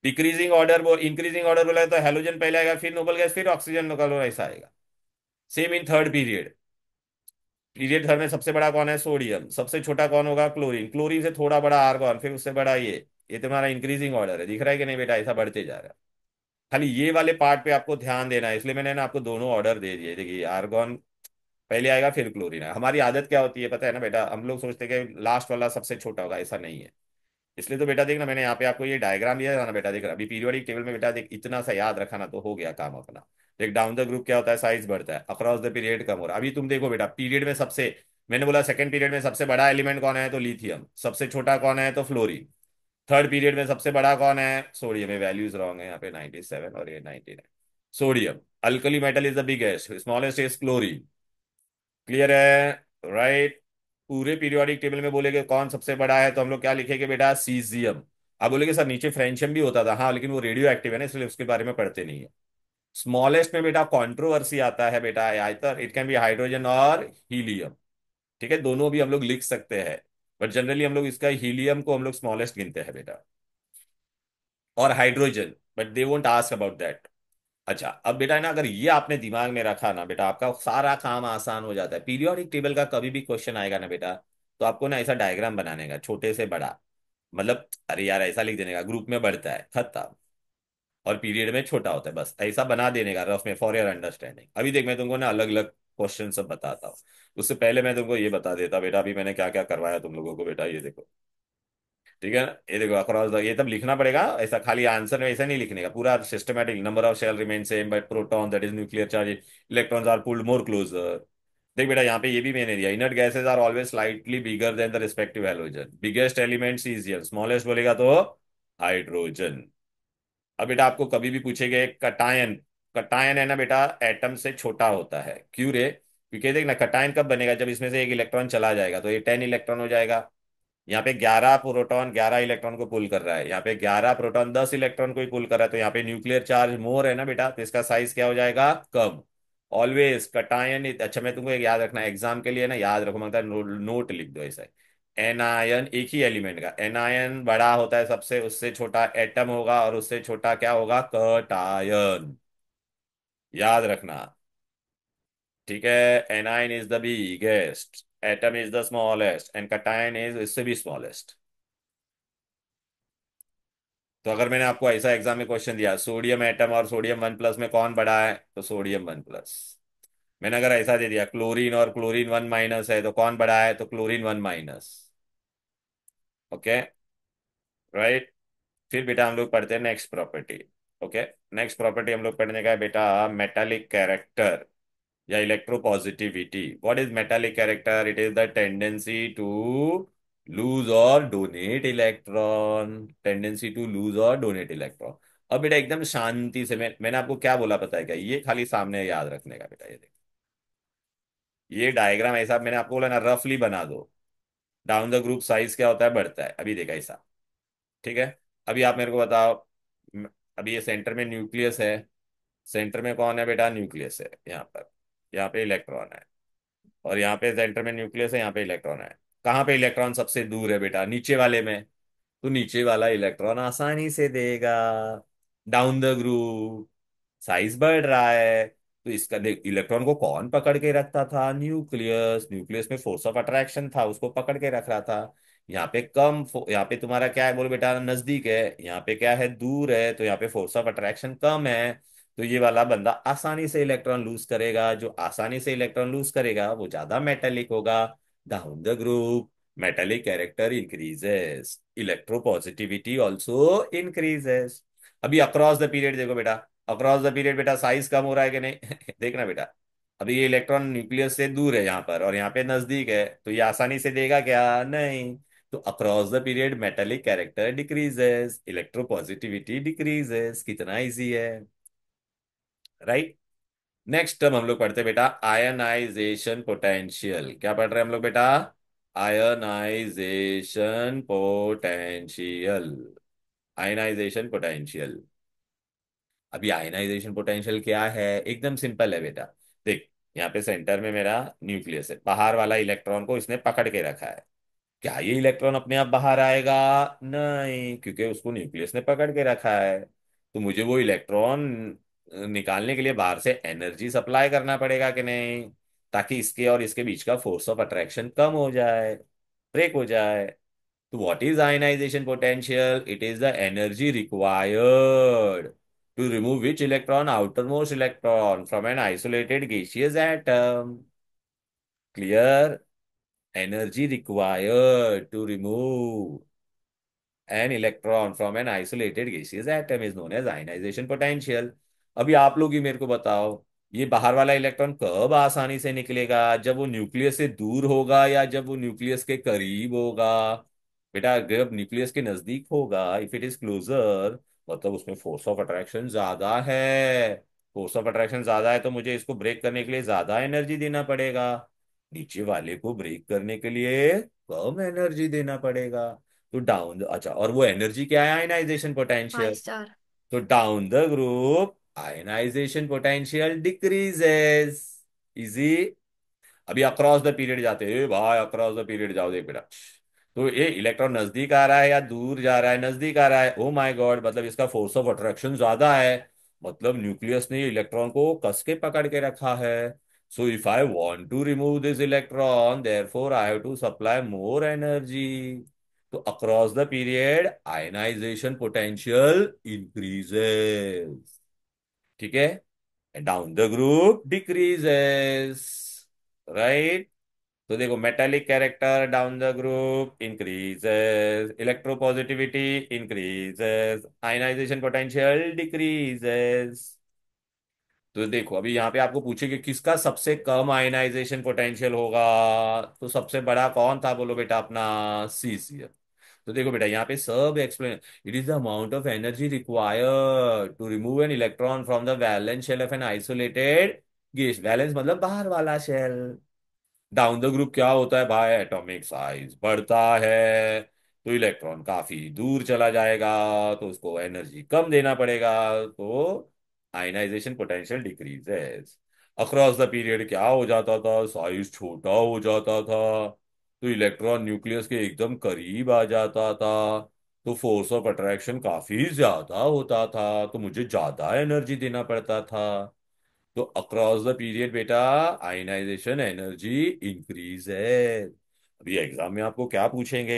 डिक्रीजिंग ऑर्डर वो इंक्रीजिंग ऑर्डर बोला तो हेलोजन पहले आएगा, फिर नोबल गैस, फिर ऑक्सीजन निकलो, ऐसा आएगा। Same in third period. Period third में सबसे बड़ा कौन है, सोडियम। सबसे छोटा कौन होगा, क्लोरीन। क्लोरीन से थोड़ा बड़ा आर्गॉन, फिर उससे बड़ा ये तुम्हारा इंक्रीजिंग ऑर्डर है, दिख रहा है कि नहीं बेटा, ऐसा बढ़ते जा रहा है। खाली ये वाले पार्ट पे आपको ध्यान देना है, इसलिए मैंने ना आपको दोनों ऑर्डर दे दिए। देखिए आर्गॉन पहले आएगा फिर क्लोरीन आएगा। हमारी आदत क्या होती है पता है ना बेटा, हम लोग सोचते हैं कि लास्ट वाला सबसे छोटा होगा, ऐसा नहीं है। इसलिए तो बेटा देख ना, मैंने यहाँ पे आपको ये डायग्राम दिया था ना बेटा, देख रहा अभी पीरियोडिक टेबल में बेटा, देख इतना सा याद रखा ना तो हो गया काम अपना। देख डाउन द ग्रुप क्या होता है, साइज बढ़ता है, अक्रॉस द पीरियड कम हो रहा है। अभी तुम देखो बेटा, पीरियड में सबसे, मैंने बोला सेकंड पीरियड में सबसे बड़ा एलिमेंट कौन है तो लिथियम, सबसे छोटा कौन है तो फ्लोरीन। थर्ड पीरियड में सबसे बड़ा कौन है, सोडियम। ये वैल्यूज रॉन्ग है यहाँ पे, 97 और ये 99। Sodium. Alkali metal is the biggest, smallest is chlorine. Clear है। राइट। पूरे पीरियोडिक टेबल में बोलेगे कौन सबसे बड़ा है, तो हम लोग क्या लिखेंगे बेटा, सीजियम। अब बोलेगे सर नीचे फ्रेंशियम भी होता था, हाँ लेकिन वो रेडियो एक्टिव है ना, इसलिए उसके बारे में पढ़ते नहीं है। स्मॉलेस्ट में बेटा कंट्रोवर्सी आता है बेटा, आयतर इट कैन बी हाइड्रोजन और हीलियम। ठीक है, दोनों भी हम लोग लिख सकते हैं। बट जनरली हम लोग इसका हीलियम को हम लोग स्मॉलेस्ट गिनते हैं बेटा। और hydrogen, but they won't ask about that. अच्छा अब बेटा है ना, अगर ये आपने दिमाग में रखा ना बेटा, आपका सारा काम आसान हो जाता है। पीरियोडिक टेबल का कभी भी क्वेश्चन आएगा ना बेटा, तो आपको ना ऐसा डायग्राम बनाने का, छोटे से बड़ा। मतलब अरे यार ऐसा लिख देने का, ग्रुप में बढ़ता है खत्म, और पीरियड में छोटा होता है, बस ऐसा बना देने का रफ में, फॉर योर अंडरस्टैंडिंग। अभी देख मैं तुमको ना अलग अलग क्वेश्चन सब बताता हूँ। उससे पहले मैं तुमको ये बता देता बेटा, अभी मैंने क्या क्या करवाया तुम लोगों को बेटा, ये देखो। ठीक है ना, ये देखो अक्रॉस द, ये तब लिखना पड़ेगा, ऐसा खाली आंसर में ऐसा नहीं लिखने का, पूरा systematic. Number of shell remain same but proton that is nuclear charge, electrons are pulled more closer. देख बेटा यहाँ पे ये भी मैंने दिया, inert gases are always slightly bigger than the respective halogen, biggest element caesium, smallest बोलेगा तो हाइड्रोजन। अब बेटा आपको कभी भी पूछेगा कटायन, कटायन है ना बेटा एटम से छोटा होता है, क्यों रे, क्योंकि देख ना कटायन कब बनेगा, जब इसमें से एक इलेक्ट्रॉन चला जाएगा, तो ये 10 इलेक्ट्रॉन हो जाएगा। यहाँ पे 11 प्रोटॉन 11 इलेक्ट्रॉन को पुल कर रहा है, यहाँ पे 11 प्रोटॉन 10 इलेक्ट्रॉन को ही पुल कर रहा है, तो यहाँ पे न्यूक्लियर चार्ज मोर है ना बेटा, तो इसका साइज क्या हो जाएगा, कम। ऑलवेज कटायन, अच्छा मैं तुमको एक याद रखना एग्जाम के लिए ना, याद रखो मतलब नोट लिख दो ऐसा। एनायन एक ही एलिमेंट का, एनायन बड़ा होता है सबसे, उससे छोटा एटम होगा, और उससे छोटा क्या होगा, कटायन। याद रखना। ठीक है। Anion is the biggest, atom is the smallest, and cation is इससे भी स्मॉलेस्ट। तो अगर मैंने आपको ऐसा एग्जाम में क्वेश्चन दिया, सोडियम एटम और सोडियम 1+ में कौन बड़ा है, तो सोडियम 1+। मैंने अगर ऐसा दे दिया क्लोरीन और क्लोरीन 1- है, तो कौन बड़ा है, तो क्लोरीन 1-। ओके। राइट। फिर बेटा हम लोग पढ़ते हैं next property. Okay. Next property हम लोग पढ़ने का है बेटा, मेटालिक कैरेक्टर या electropositivity. What is metallic character, it is the tendency to lose और donate electron, tendency to lose और डोनेट इलेक्ट्रॉन। अब बेटा एकदम शांति से, मैंने आपको क्या बोला पता है क्या, ये खाली सामने याद रखने का बेटा, ये देखो। ये डायग्राम ऐसा मैंने आपको बोला ना, रफली बना दो। डाउन द ग्रुप साइज क्या होता है, बढ़ता है। अभी देखा ऐसा, ठीक है। अभी आप मेरे को बताओ, अभी ये सेंटर में न्यूक्लियस है, सेंटर में कौन है बेटा, न्यूक्लियस है यहाँ पर, यहाँ पे इलेक्ट्रॉन है, और यहाँ पे सेंटर में न्यूक्लियस है, यहाँ पे इलेक्ट्रॉन है। कहाँ पे इलेक्ट्रॉन सबसे दूर है बेटा, नीचे वाले में। तो नीचे वाला इलेक्ट्रॉन आसानी से देगा, डाउन द ग्रुप साइज बढ़ रहा है। तो इसका देख, इलेक्ट्रॉन को कौन पकड़ के रखता था, न्यूक्लियस। न्यूक्लियस में फोर्स ऑफ अट्रैक्शन था, उसको पकड़ के रख रहा था। यहाँ पे यहाँ पे तुम्हारा क्या है बोलो बेटा, नजदीक है। यहाँ पे क्या है, दूर है। तो यहाँ पे फोर्स ऑफ अट्रैक्शन कम है। तो ये वाला बंदा आसानी से इलेक्ट्रॉन लूज करेगा। जो आसानी से इलेक्ट्रॉन लूज करेगा वो ज्यादा मेटेलिक होगा, down the group. Metallic character increases, electropositivity also increases. अभी अक्रॉस द पीरियड देखो बेटा, अक्रॉस द पीरियड बेटा साइज कम हो रहा है कि नहीं देखना बेटा। अभी ये इलेक्ट्रॉन न्यूक्लियस से दूर है यहाँ पर, और यहाँ पे नजदीक है, तो ये आसानी से देगा क्या, नहीं। तो across the period metallic character decreases, electropositivity decreases. कितना इजी है, राइट। नेक्स्ट टर्म हम लोग पढ़ते हैं बेटा, आयनाइजेशन पोटेंशियल। क्या पढ़ रहे हैं हम लोग बेटा, आयनाइजेशन पोटेंशियल। Ionisation potential. अभी आयनाइजेशन पोटेंशियल क्या है, एकदम सिंपल है बेटा। देख, यहाँ पे सेंटर में मेरा न्यूक्लियस है, बाहर वाला इलेक्ट्रॉन को इसने पकड़ के रखा है। क्या ये इलेक्ट्रॉन अपने आप बाहर आएगा, नहीं, क्योंकि उसको न्यूक्लियस ने पकड़ के रखा है। तो मुझे वो इलेक्ट्रॉन निकालने के लिए बाहर से एनर्जी सप्लाई करना पड़ेगा कि नहीं, ताकि इसके और इसके बीच का फोर्स ऑफ अट्रैक्शन कम हो जाए, ब्रेक हो जाए। तो what is ionisation potential, it is the energy required to remove which electron, outermost electron from an isolated gaseous atom. Clear? Energy required to remove an electron from an isolated gaseous atom is known as ionization potential. अभी आप लोग ही मेरे को बताओ, ये बाहर वाला electron कब आसानी से निकलेगा, जब वो न्यूक्लियस से दूर होगा या जब वो न्यूक्लियस के करीब होगा। बेटा जब न्यूक्लियस के नजदीक होगा, इफ इट इज क्लोजर, मतलब उसमें फोर्स ऑफ अट्रैक्शन ज्यादा है। फोर्स ऑफ अट्रैक्शन ज्यादा है तो मुझे इसको ब्रेक करने के लिए ज्यादा एनर्जी देना पड़ेगा। नीचे वाले को ब्रेक करने के लिए कम एनर्जी देना पड़ेगा। तो डाउन, अच्छा, और वो एनर्जी क्या है, आयनाइजेशन
फाइव
पोटेंशियल।
स्टार।
तो down the group ionisation potential decreases. Easy. अभी अक्रॉस द पीरियड जाते हैं, ए भाई अक्रॉस द पीरियड जाओ, देख बेटा। तो ये इलेक्ट्रॉन नजदीक आ रहा है या दूर जा रहा है, नजदीक आ रहा है, ओ माय गॉड, मतलब इसका फोर्स ऑफ अट्रैक्शन ज्यादा है। मतलब न्यूक्लियस ने इलेक्ट्रॉन को कस के पकड़ के रखा है। So if I want to remove this electron, therefore I have to supply more energy. तो across the period ionization potential increases, ठीक है। Down the group decreases, right. तो देखो, metallic character down the group increases, electropositivity increases, ionization potential decreases. तो देखो, अभी यहाँ पे आपको पूछे कि किसका सबसे कम आयनाइजेशन पोटेंशियल होगा। तो सबसे बड़ा कौन था, बोलो बेटा, अपना सीसियम। तो देखो बेटा, यहाँ पे सब explain, it is the amount of energy required to remove an electron from the valence shell of an isolated gas. Valence मतलब बाहर वाला शेल। डाउन द ग्रुप क्या होता है भाई, एटॉमिक साइज बढ़ता है, तो इलेक्ट्रॉन काफी दूर चला जाएगा, तो उसको एनर्जी कम देना पड़ेगा। तो ionisation potential decreases. Across the period क्या हो जाता था, साइज छोटा हो जाता था, तो इलेक्ट्रॉन न्यूक्लियस के एकदम करीब आ जाता था, तो फोर्स ऑफ अट्रैक्शन काफी ज्यादा होता था, तो मुझे ज्यादा एनर्जी देना पड़ता था। तो अक्रॉस द पीरियड बेटा आयनाइजेशन एनर्जी इंक्रीज है। अभी एग्जाम में आपको क्या पूछेंगे,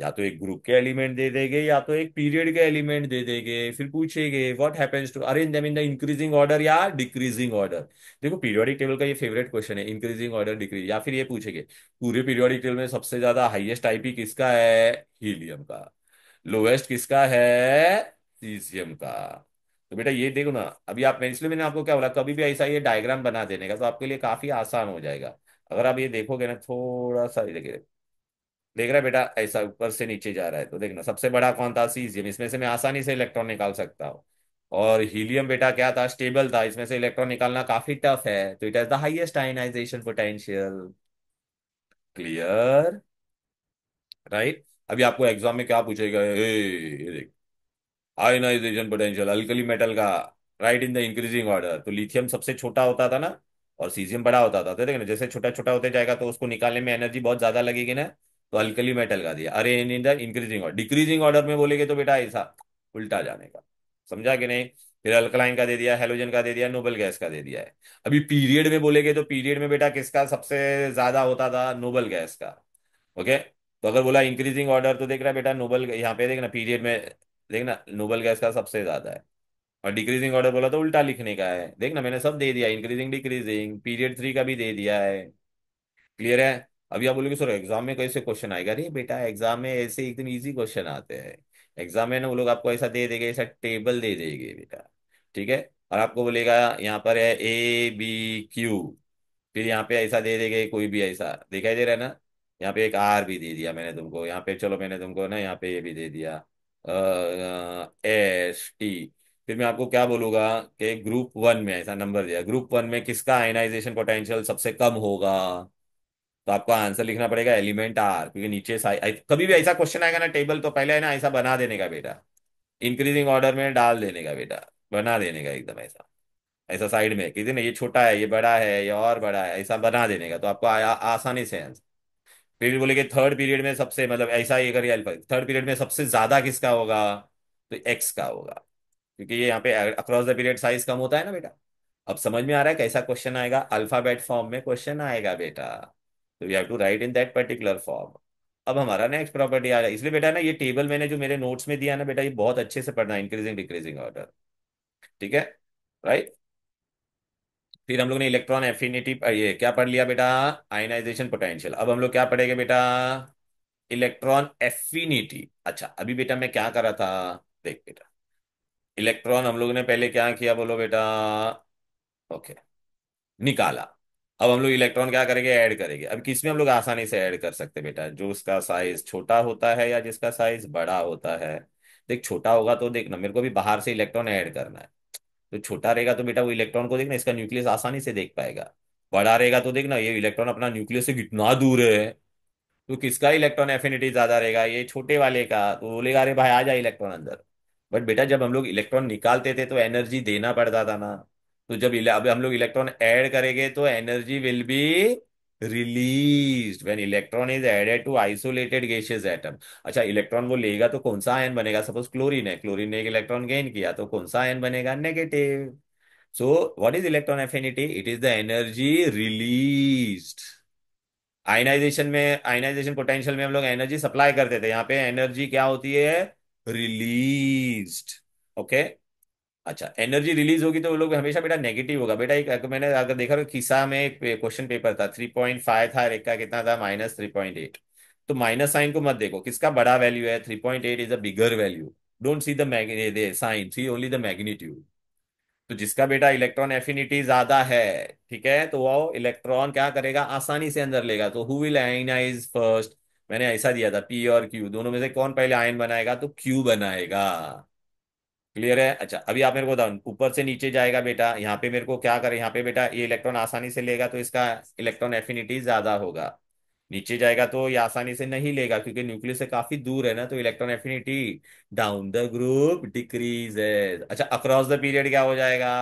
या तो एक ग्रुप के एलिमेंट दे देंगे या तो एक पीरियड के एलिमेंट दे देंगे, फिर पूछेंगे what happens to arrange them in the increasing order या डिक्रीजिंग ऑर्डर। देखो पीरियोडिक टेबल का ये फेवरेट क्वेश्चन है, इंक्रीजिंग ऑर्डर डिक्रीज, या फिर ये पूछेंगे पूरे पीरियोडिक टेबल में सबसे ज्यादा हाईएस्ट आईपी किसका है, हीलियम का। लोएस्ट किसका है, सीजियम का। तो बेटा ये देखो ना, अभी आप, मैं इसलिए मैंने आपको क्या बोला, कभी भी ऐसा ये डायग्राम बना देने का, तो आपके लिए काफी आसान हो जाएगा। अगर आप ये देखोगे ना, थोड़ा सा देखिए, देख रहा है बेटा, ऐसा ऊपर से नीचे जा रहा है, तो देखना सबसे बड़ा कौन था, सीजियम, इसमें से मैं आसानी से इलेक्ट्रॉन निकाल सकता हूँ। और हीलियम बेटा क्या था, स्टेबल था, इसमें से इलेक्ट्रॉन निकालना काफी टफ है, तो it has the highest ionisation potential. Clear. Right. अभी आपको एग्जाम में क्या पूछेगा, ये देख, आयनाइजेशन पोटेंशियल अल्कली मेटल का, right, in the increasing order. तो लिथियम सबसे छोटा होता था ना, और सीजियम बड़ा होता था, तो देखना जैसे छोटा छोटा होते जाएगा तो उसको निकालने में एनर्जी बहुत ज्यादा लगेगी ना। तो अल्कली मेटल का दिया। अरे इन the increasing order, decreasing order में बोलेगे तो बेटा ऐसा उल्टा जाने का। समझा कि नहीं। फिर अल्कलाइन का दे दिया, हेलोजन का दे दिया, नोबल गैस का दे दिया है। अभी पीरियड में बोलेगे तो पीरियड में बेटा किसका सबसे ज्यादा होता था, नोबल गैस का। ओके। तो अगर बोला इंक्रीजिंग ऑर्डर तो देख रहा है बेटा, नोबल यहाँ पे देखना पीरियड में, देखना नोबल गैस का सबसे ज्यादा है। और डिक्रीजिंग ऑर्डर बोला तो उल्टा लिखने का है, देखना मैंने सब दे दिया, इंक्रीजिंग डिक्रीजिंग पीरियड 3 का भी दे दिया है। क्लियर है। अभी आप बोलोगे सर एग्जाम में कैसे क्वेश्चन आएगा, अरे बेटा एग्जाम में ऐसे एकदम इजी क्वेश्चन आते हैं। एग्जाम में ना वो लोग आपको ऐसा दे देंगे, ऐसा टेबल दे देंगे बेटा। ठीक है। और आपको बोलेगा यहाँ पर है ABQ, फिर यहाँ पे ऐसा दे देंगे, कोई भी ऐसा दिखाई दे रहा है ना। यहाँ पे एक R भी दे दिया मैंने तुमको, यहाँ पे चलो मैंने तुमको ना यहाँ पे ये भी दे दिया, ST। फिर मैं आपको क्या बोलूंगा कि ग्रुप 1 में ऐसा नंबर दिया, ग्रुप 1 में किसका आयनाइजेशन पोटेंशियल सबसे कम होगा। तो आपको आंसर लिखना पड़ेगा एलिमेंट R, क्योंकि नीचे कभी भी ऐसा क्वेश्चन आएगा ना टेबल, तो पहले है ना ऐसा बना देने का बेटा, इंक्रीजिंग ऑर्डर में डाल देने का बेटा, बना देने का एकदम ऐसा, ऐसा साइड में किसी ने ये छोटा है ये बड़ा है ये और बड़ा है ऐसा बना देने का, तो आपको आसानी से आंसर। फिर बोले कि थर्ड पीरियड में सबसे मतलब ऐसा ये करिए अल्फा, थर्ड पीरियड में सबसे ज्यादा किसका होगा, तो एक्स का होगा, क्योंकि ये यहाँ पे अक्रॉस द पीरियड साइज कम होता है ना बेटा। अब समझ में आ रहा है कैसा क्वेश्चन आएगा, अल्फाबेट फॉर्म में क्वेश्चन आएगा बेटा। तो we have to write in that particular form. अब हमारा नेक्स्ट प्रॉपर्टी आ रहा है, इसलिए बेटा ना ये टेबल मैंने जो मेरे नोट्स में दिया ना बेटा, ये बहुत अच्छे से पढ़ना, इंक्रीजिंग डिक्रीजिंग ऑर्डर। ठीक है। राइट। फिर हम लोग ने इलेक्ट्रॉन एफिनिटी ये क्या पढ़ लिया बेटा, आयनाइजेशन पोटेंशियल। अब हम लोग क्या पढ़ेंगे बेटा, इलेक्ट्रॉन एफिनिटी। अच्छा अभी बेटा मैं क्या कर रहा था, देख बेटा, इलेक्ट्रॉन हम लोग ने पहले क्या किया बोलो बेटा, ओके, निकाला। अब हम लोग इलेक्ट्रॉन क्या करेंगे, ऐड करेंगे। अब किसमें हम लोग आसानी से ऐड कर सकते हैं बेटा, जो उसका साइज छोटा होता है या जिसका साइज बड़ा होता है। देख छोटा होगा तो देख ना, मेरे को भी बाहर से इलेक्ट्रॉन ऐड करना है, तो छोटा रहेगा तो बेटा वो इलेक्ट्रॉन को देखना इसका न्यूक्लियस आसानी से देख पाएगा। बड़ा रहेगा तो देखना ये इलेक्ट्रॉन अपना न्यूक्लियस से कितना दूर है, तो किसका इलेक्ट्रॉन एफिनिटी ज्यादा रहेगा, ये छोटे वाले का, तो बोलेगा अरे भाई आ जा इलेक्ट्रॉन अंदर। बट बेटा जब हम लोग इलेक्ट्रॉन निकालते थे तो एनर्जी देना पड़ता था ना, तो जब अब हम लोग इलेक्ट्रॉन ऐड करेंगे तो energy will be released when electron is added to isolated gaseous atom. अच्छा इलेक्ट्रॉन वो लेगा तो कौन सा आयन बनेगा, सपोज क्लोरीन है, क्लोरीन ने एक इलेक्ट्रॉन गेन किया तो कौन सा आयन बनेगा, negative. So what is electron affinity, it is the energy released. Ionisation में, आयनाइजेशन पोटेंशियल में हम लोग एनर्जी सप्लाई करते थे, यहाँ पे एनर्जी क्या होती है, रिलीज्ड। ओके। अच्छा एनर्जी रिलीज होगी तो वो लोग हमेशा बेटा नेगेटिव होगा बेटा। एक मैंने अगर देखा तो खिसा में एक क्वेश्चन पेपर था 3.5 था और एक का कितना था -3.8। तो माइनस साइन को मत देखो, किसका बड़ा वैल्यू है, 3.8 is a bigger value. Don't see the sign, see only the magnitude. तो जिसका बेटा इलेक्ट्रॉन एफिनिटी ज्यादा है, ठीक है, तो वो इलेक्ट्रॉन क्या करेगा, आसानी से अंदर लेगा। तो हु विल आयनाइज फर्स्ट, मैंने ऐसा दिया था P और Q दोनों में से कौन पहले आयन बनाएगा, तो Q बनाएगा। क्लियर है। अच्छा अभी आप मेरे को बताओ, ऊपर से नीचे जाएगा बेटा, यहाँ पे मेरे को क्या करे, यहाँ पे बेटा ये इलेक्ट्रॉन आसानी से लेगा तो इसका इलेक्ट्रॉन एफिनिटी ज्यादा होगा। नीचे जाएगा तो ये आसानी से नहीं लेगा क्योंकि न्यूक्लियस से काफी दूर है ना, तो electron affinity down the group decreases. अच्छा अक्रॉस द पीरियड क्या हो जाएगा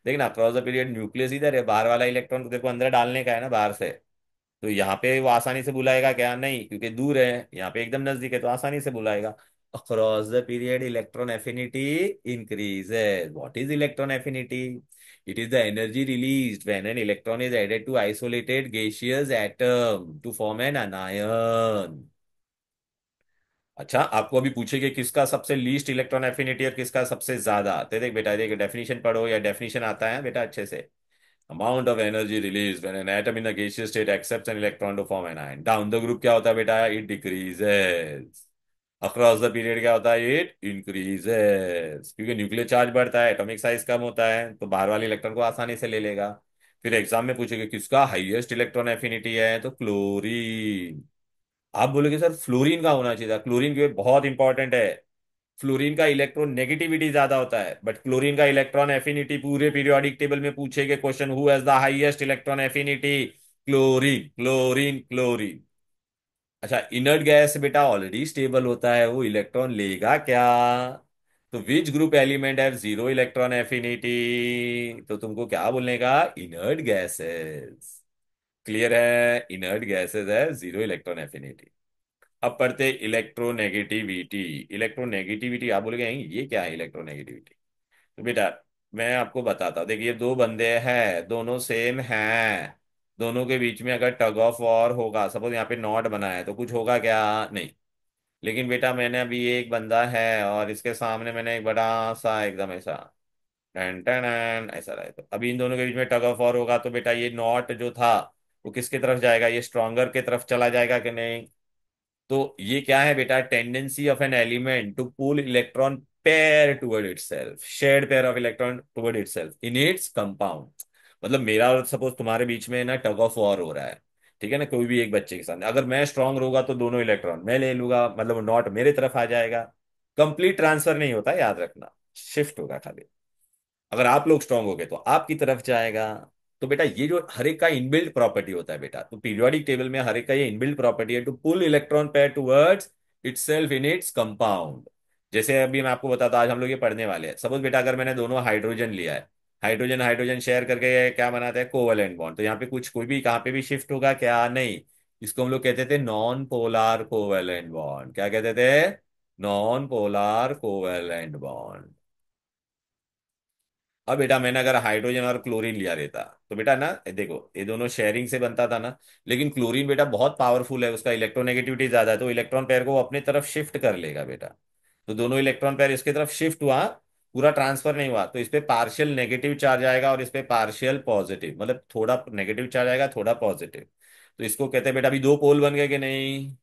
देखना, अक्रॉस द पीरियड न्यूक्लियस इधर है, बाहर वाला इलेक्ट्रॉन तो देखो अंदर डालने का है ना बाहर से, तो यहाँ पे वो आसानी से बुलाएगा क्या, नहीं, क्योंकि दूर है, यहाँ पे एकदम नजदीक है तो आसानी से बुलाएगा। Across the period electron affinity increases. What is electron affinity, it is the energy released when an electron is added to isolated gaseous atom to form an anion। अच्छा आपको अभी पूछे कि किसका सबसे लीस्ट इलेक्ट्रॉन एफिनिटी और किसका सबसे ज्यादा, तो देख बेटा, देख डेफिनेशन पढ़ो, या डेफिनेशन आता है बेटा अच्छे से। Amount of energy release when an atom in a gaseous state accepts an electron to form an ion. Down the group क्या होता है बेटा, it decreases. Across the period क्या होता है, इट इंक्रीजेस, क्योंकि न्यूक्लियर चार्ज बढ़ता है, एटॉमिक साइज कम होता है, तो बाहर वाले इलेक्ट्रॉन को आसानी से ले लेगा। फिर एग्जाम में पूछेगा किसका हाईएस्ट इलेक्ट्रॉन एफिनिटी है, तो क्लोरीन। आप बोलोगे सर फ्लोरीन का होना चाहिए था, क्लोरीन के बहुत इंपॉर्टेंट है। फ्लोरीन का इलेक्ट्रॉन नेगेटिविटी ज्यादा होता है, बट क्लोरीन का इलेक्ट्रॉन एफिनिटी पूरे पीरियोडिक टेबल में पूछेगे question, who has the highest electron affinity, chlorine chlorine chlorine. अच्छा, इनर्ट गैस बेटा ऑलरेडी स्टेबल होता है, वो इलेक्ट्रॉन लेगा क्या? तो which group element have zero electron affinity? तो तुमको क्या बोलने का? Inert gases. क्लियर है? इनर्ट गैसेस है जीरो इलेक्ट्रॉन एफिनिटी। अब पढ़ते इलेक्ट्रोनेगेटिविटी। इलेक्ट्रोनेगेटिविटी आप बोलोगे "नहीं, ये क्या है इलेक्ट्रोनेगेटिविटी"? तो बेटा मैं आपको बताता हूँ। देखिए दो बंदे हैं, दोनों सेम हैं, दोनों के बीच में अगर टग ऑफ वॉर होगा, सपोज यहाँ पे नॉट बना है, तो कुछ होगा क्या? नहीं। लेकिन बेटा मैंने अभी एक बंदा है और इसके सामने मैंने एक बड़ा सा एकदम ऐसा टन टन ऐसा रहा है, तो अभी इन दोनों के बीच में टग ऑफ वॉर होगा, तो बेटा ये नॉट जो था वो किसकी तरफ जाएगा? ये स्ट्रॉन्गर की तरफ चला जाएगा कि नहीं? तो ये क्या है बेटा? Tendency of an element to pull electron pair toward itself, shared pair of electron toward itself in its compound. मतलब मेरा और सपोज तुम्हारे बीच में ना टग ऑफ वॉर हो रहा है, ठीक है ना, कोई भी एक बच्चे के सामने, अगर मैं स्ट्रांग रहूंगा तो दोनों इलेक्ट्रॉन मैं ले लूंगा, मतलब नॉट मेरे तरफ आ जाएगा। कंप्लीट ट्रांसफर नहीं होता, याद रखना, शिफ्ट होगा खाली। अगर आप लोग स्ट्रांग हो गए तो आपकी तरफ जाएगा। तो बेटा ये जो हर एक का इनबिल्ट प्रॉपर्टी होता है बेटा, तो पीरियोडिक टेबल में हर एक का ये इनबिल्ट प्रॉपर्टी है to pull electron pair towards itself in its compound. जैसे अभी मैं आपको बताता हूँ, आज हम लोग ये पढ़ने वाले हैं। सपोज बेटा अगर मैंने दोनों हाइड्रोजन लिया है, हाइड्रोजन हाइड्रोजन शेयर करके क्या बनाते हैं? Covalent bond. तो यहाँ पे कुछ कोई भी कहाँ पे भी शिफ्ट होगा क्या? नहीं। इसको हम लोग कहते थे नॉन पोलार कोवलेंट बॉन्ड। क्या कहते थे? Non polar covalent bond. अब बेटा मैंने अगर हाइड्रोजन और क्लोरीन लिया रहता, तो बेटा ना देखो ये दोनों शेयरिंग से बनता था ना, लेकिन क्लोरीन बेटा बहुत पावरफुल है, उसका इलेक्ट्रोनेगेटिविटी ज्यादा है, तो इलेक्ट्रॉन पेयर को वो अपनी तरफ शिफ्ट कर लेगा बेटा। तो दोनों इलेक्ट्रॉन पेयर इसकी तरफ शिफ्ट हुआ, पूरा ट्रांसफर नहीं हुआ, तो इस पे पार्शियल नेगेटिव चार्ज आएगा और इस पे पार्शियल पॉजिटिव, मतलब थोड़ा नेगेटिव चार्ज आएगा थोड़ा पॉजिटिव। तो इसको कहते हैं बेटा, अभी दो पोल बन गए कि नहीं?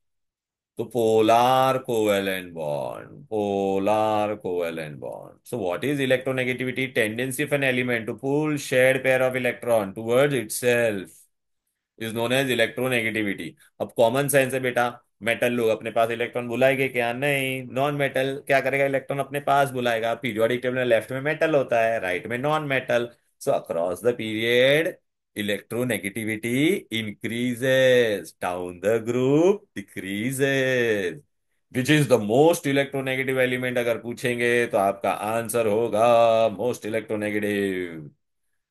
तो polar covalent bond, polar covalent bond. So what is electronegativity? Tendency of an element to pull shared pair of electron towards itself is known as electronegativity. अब कॉमन सेंस है बेटा, मेटल लोग अपने पास इलेक्ट्रॉन बुलाएंगे क्या? नहीं। नॉन मेटल क्या करेगा? इलेक्ट्रॉन अपने पास बुलाएगा। पीरियोडिक टेबल में लेफ्ट में मेटल होता है, राइट में non metal. So across the period electronegativity increases, down the group decreases। Which is the most electronegative element अगर पूछेंगे तो आपका आंसर होगा मोस्ट इलेक्ट्रोनेगेटिव।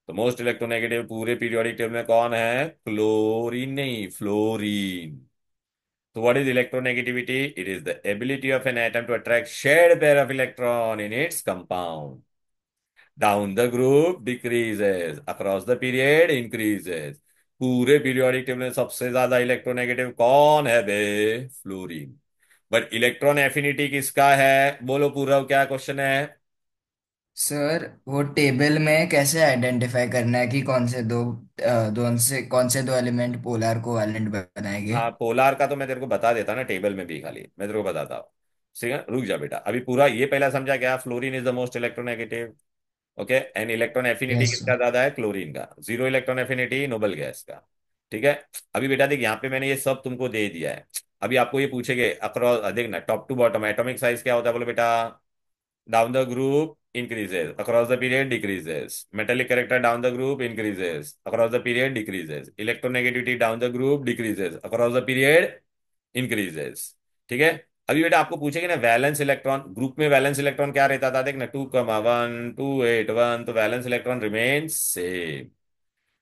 तो मोस्ट इलेक्ट्रोनेगेटिव पूरे पीरियोडिक टेबल में कौन है? क्लोरीन नहीं, फ्लोरीन। तो what is electronegativity? It is the ability of an atom to attract shared pair of electron in its compound. Down the group decreases, across the period increases. पूरे periodic table में सबसे ज्यादा electronegative कौन है बे? Fluorine. But electron affinity किसका है? बोलो पूरा, क्या क्वेश्चन है?
सर वो टेबल में कैसे आइडेंटिफाई करना है कि कौन से दो एलिमेंट पोलर कोवैलेंट बनाएंगे?
हाँ पोलार का तो मैं तेरे को बता देता ना टेबल में भी, खाली मैं तेरे को बताता हूँ। ठीक है, रुक जा बेटा, अभी पूरा ये पहला समझा क्या? Fluorine is the most electronegative. Okay, and electron affinity
yes
किसका
सर।
ज्यादा है? क्लोरीन का। Zero electron affinity noble gas का। ठीक है। अभी बेटा देख, यहाँ पे मैंने ये सब तुमको दे दिया है। अभी आपको ये पूछेगे अक्रॉस, देखना top to bottom atomic size क्या होता है, बोलो बेटा। Down the group increases, across the period decreases, metallic character down the group increases, across the period decreases, electronegativity down the group decreases, across the period increases। ठीक है। अभी बेटा आपको पूछेंगे ना वैलेंस इलेक्ट्रॉन, ग्रुप में वैलेंस इलेक्ट्रॉन क्या रहता था? देखना 2,1 281, तो valence electron remains same.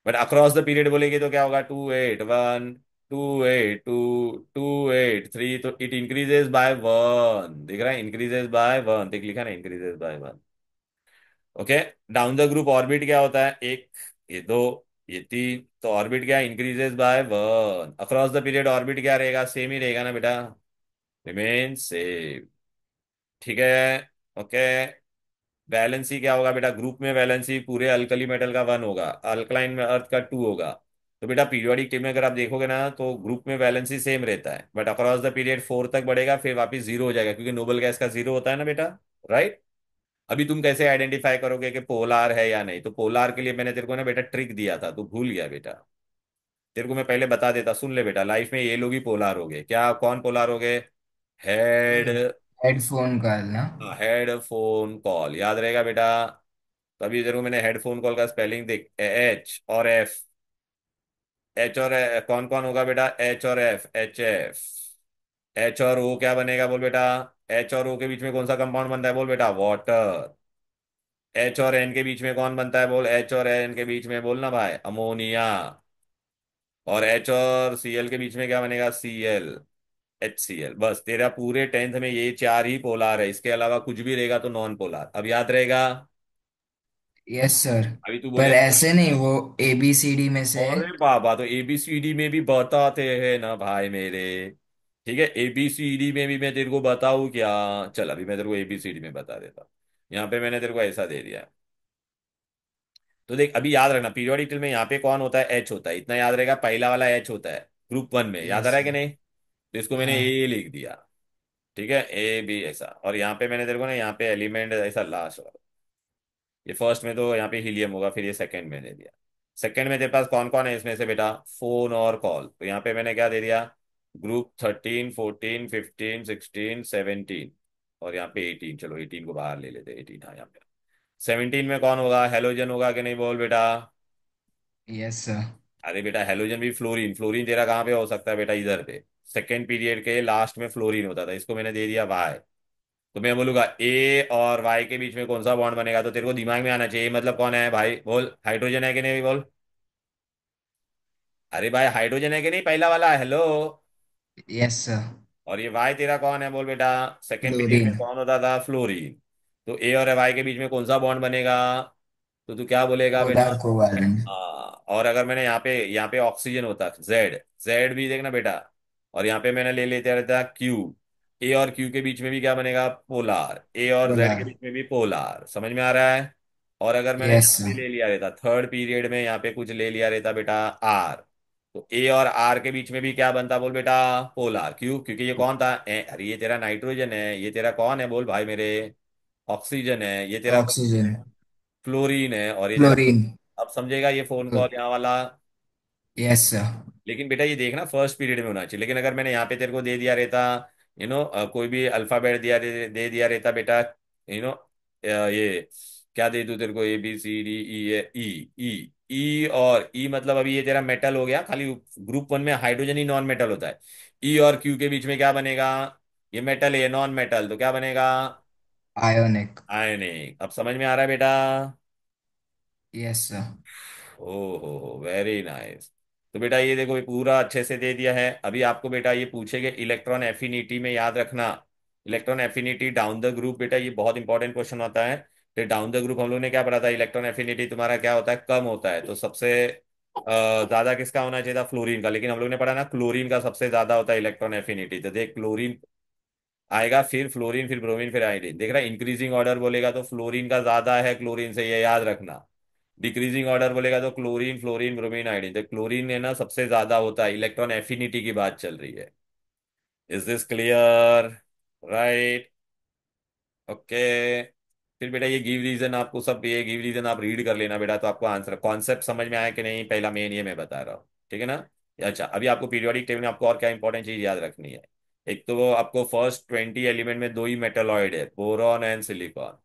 But across the period बोलेगी तो क्या होगा? 281 282 283, तो इट इंक्रीजेस बाय वन, दिख रहा है? इंक्रीजेस बाय वन, देख लिखा ना, increases by one. Okay. Down the group orbit क्या होता है? एक, ये दो, ये तीन, तो ऑर्बिट क्या? Increases by one. Across the period orbit क्या रहेगा? सेम ही रहेगा ना बेटा, रिमेन सेम। ठीक है। ओके। वैलेंसी क्या होगा बेटा? ग्रुप में वैलेंसी पूरे अल्कली मेटल का वन होगा, अल्कलाइन में अर्थ का टू होगा। तो बेटा पीरियोडिक टेबल में अगर आप देखोगे ना तो ग्रुप में वैलेंसी सेम रहता है, but across the period four तक बढ़ेगा, फिर वापस जीरो हो जाएगा, क्योंकि नोबल गैस का जीरो होता है ना बेटा। राइट। अभी तुम कैसे आइडेंटिफाई करोगे कि पोलार है या नहीं? तो पोलार के लिए मैंने तेरे को ना बेटा ट्रिक दिया था, तू भूल गया बेटा। तेरे को मैं पहले बता देता, सुन ले बेटा, लाइफ में ये लोग ही पोलार हो गए। क्या? कौन पोलार हो गए? हेड।
हेडफोन का ना?
हेड फोन कॉल, याद रहेगा बेटा। तभी तेरे को मैंने हेडफोन कॉल का स्पेलिंग देख, एच और एफ। एच और कौन कौन होगा बेटा? एच और एफ, एच एफ। एच और ओ क्या बनेगा बोल बेटा। एच और ओ के बीच में कौन सा कंपाउंड बनता है बोल बेटा, वाटर। एच और एन के बीच में कौन बनता है बोल, एच और एन के बीच में बोलना भाई, अमोनिया। और एच और सी एल के बीच में क्या बनेगा, C L, H C L. बस तेरा पूरे 10th में ये चार ही पोलार है, इसके अलावा कुछ भी रहेगा तो नॉन पोलार। अब याद रहेगा।
Yes sir.
अभी तू
पर
बोलेगा।
ऐसे नहीं, वो ABCD में से है।
अरे बाबा, तो एबीसीडी में भी बताते हैं ना भाई मेरे। ठीक है, एबीसीडी में भी मैं तेरे को बताऊं क्या। चल अभी मैं तेरे को एबीसीडी में बता देता हूँ। यहाँ पे मैंने तेरे को ऐसा दे दिया है। तो देख अभी याद रखना, पीरियोडिक टेबल में यहाँ पे कौन होता है, एच होता है, इतना याद रहेगा। पहला वाला एच होता है ग्रुप वन में, याद आ
यस
रहा है कि
सर।
नहीं। तो इसको मैंने
हाँ।
ए लिख दिया। ठीक है, ए बी ऐसा। और यहाँ पे मैंने तेरे को ना यहाँ पे एलिमेंट ऐसा लास्ट। ये फर्स्ट में तो यहाँ पे हीलियम होगा, फिर ये सेकंड में दे दिया। सेकंड में तेरे पास कौन कौन है इसमें से बेटा, फोन और कॉल। तो यहाँ पे मैंने क्या दे दिया, ग्रुप 13 14 15 16 17। और यहाँ पे 18, चलो 18 को बाहर ले लेते, 18 हाँ यहाँ पे। 17 में कौन होगा, हेलोजन होगा कि नहीं बोल बेटा।
Yes sir.
अरे बेटा हेलोजन भी फ्लोरीन, फ्लोरीन तेरा कहाँ पे हो सकता है बेटा, इधर पे। सेकेंड पीरियड के लास्ट में फ्लोरीन होता था, इसको मैंने दे दिया वाई। तो मैं बोलूंगा ए और वाई के बीच में कौन सा बॉन्ड बनेगा, तो तेरे को दिमाग में आना चाहिए मतलब कौन है भाई, बोल हाइड्रोजन है कि नहीं बोल। अरे भाई हाइड्रोजन है कि नहीं, पहला वाला, हेलो।
Yes sir.
और ये वाई तेरा कौन है बोल बेटा, सेकेंड पीरियड
क्लोरीन।
में कौन होता था, फ्लोरीन। तो ए और वाई के बीच में कौन सा बॉन्ड बनेगा, तो तू क्या बोलेगा बेटा।
Polar covalent.
हाँ, और अगर मैंने यहाँ पे ऑक्सीजन होता, जेड, जेड भी देखना बेटा। और यहाँ पे मैंने ले लेते रहता क्यू। ए और क्यू के बीच में भी क्या बनेगा, पोलार। ए और जेड के
पोलर।
बीच में भी पोलार, समझ में आ रहा है। और अगर मैंने
यस
यहाँ पे
सर।
ले लिया रहता थर्ड पीरियड में, यहाँ पे कुछ ले लिया रहता बेटा, आर। तो ए और आर के बीच में भी क्या बनता बोल बेटा, पोलार। क्यों, क्योंकि ये कौन था, अरे ये तेरा नाइट्रोजन है, ये तेरा कौन है बोल भाई मेरे, ऑक्सीजन है, ये तेरा कौन है,
ऑक्सीजन।
फ्लोरीन है, और ये तेरा।
क्लोरीन।
अब समझेगा ये फोन कॉल यहाँ वाला।
Yes sir.
लेकिन बेटा ये देखना फर्स्ट पीरियड में होना चाहिए, लेकिन अगर मैंने यहाँ पे तेरे को दे दिया रहता, कोई भी अल्फाबेट दे दिया रहता बेटा, ये क्या दे दूं तेरे को, ABCD E ई, ई, ई और ई मतलब अभी ये तेरा मेटल हो गया खाली। ग्रुप वन में हाइड्रोजन ही नॉन मेटल होता है। ई और क्यू के बीच में क्या बनेगा, ये मेटल है, नॉन मेटल, तो क्या बनेगा,
आयोनिक।
आयनिक। अब समझ में आ रहा है बेटा।
Yes sir.
ओहो वेरी नाइस। तो बेटा ये देखो, ये पूरा अच्छे से दे दिया है। अभी आपको बेटा ये पूछेंगे इलेक्ट्रॉन एफिनिटी में, याद रखना। Electron affinity down the group, बेटा ये बहुत इंपॉर्टेंट क्वेश्चन होता है। तो डाउन द ग्रुप हम लोग ने क्या पढ़ा था, इलेक्ट्रॉन एफिनिटी तुम्हारा क्या होता है, कम होता है। तो सबसे ज्यादा किसका होना चाहिए था, फ्लोरीन का। लेकिन हम लोग ने पढ़ा ना, क्लोरीन का सबसे ज्यादा होता है इलेक्ट्रॉन एफिनिटी। तो देख क्लोरीन आएगा, फिर फ्लोरीन, फिर ब्रोमीन, फिर आयोडीन। देख रहा है, इंक्रीजिंग ऑर्डर बोलेगा तो फ्लोरीन का ज्यादा है क्लोरीन से, ये याद रखना। डिक्रीजिंग ऑर्डर बोलेगा तो क्लोरीन, फ्लोरीन, ब्रोमीन, आयोडीन। तो क्लोरीन है ना सबसे ज्यादा होता है, इलेक्ट्रॉन एफिनिटी की बात चल रही है। Is this clear, right, okay. फिर बेटा ये गिव रीजन, आपको सब ये गिव रीजन आप रीड कर लेना बेटा, तो आपको आंसर कॉन्सेप्ट समझ में आया कि नहीं, पहला मेन ये मैं बता रहा हूँ, ठीक है ना। अच्छा अभी आपको पीरियोडिक टेबल में आपको और क्या इंपॉर्टेंट चीज याद रखनी है। एक तो वो आपको फर्स्ट 20 एलिमेंट में दो ही मेटलॉइड है, boron and silicon.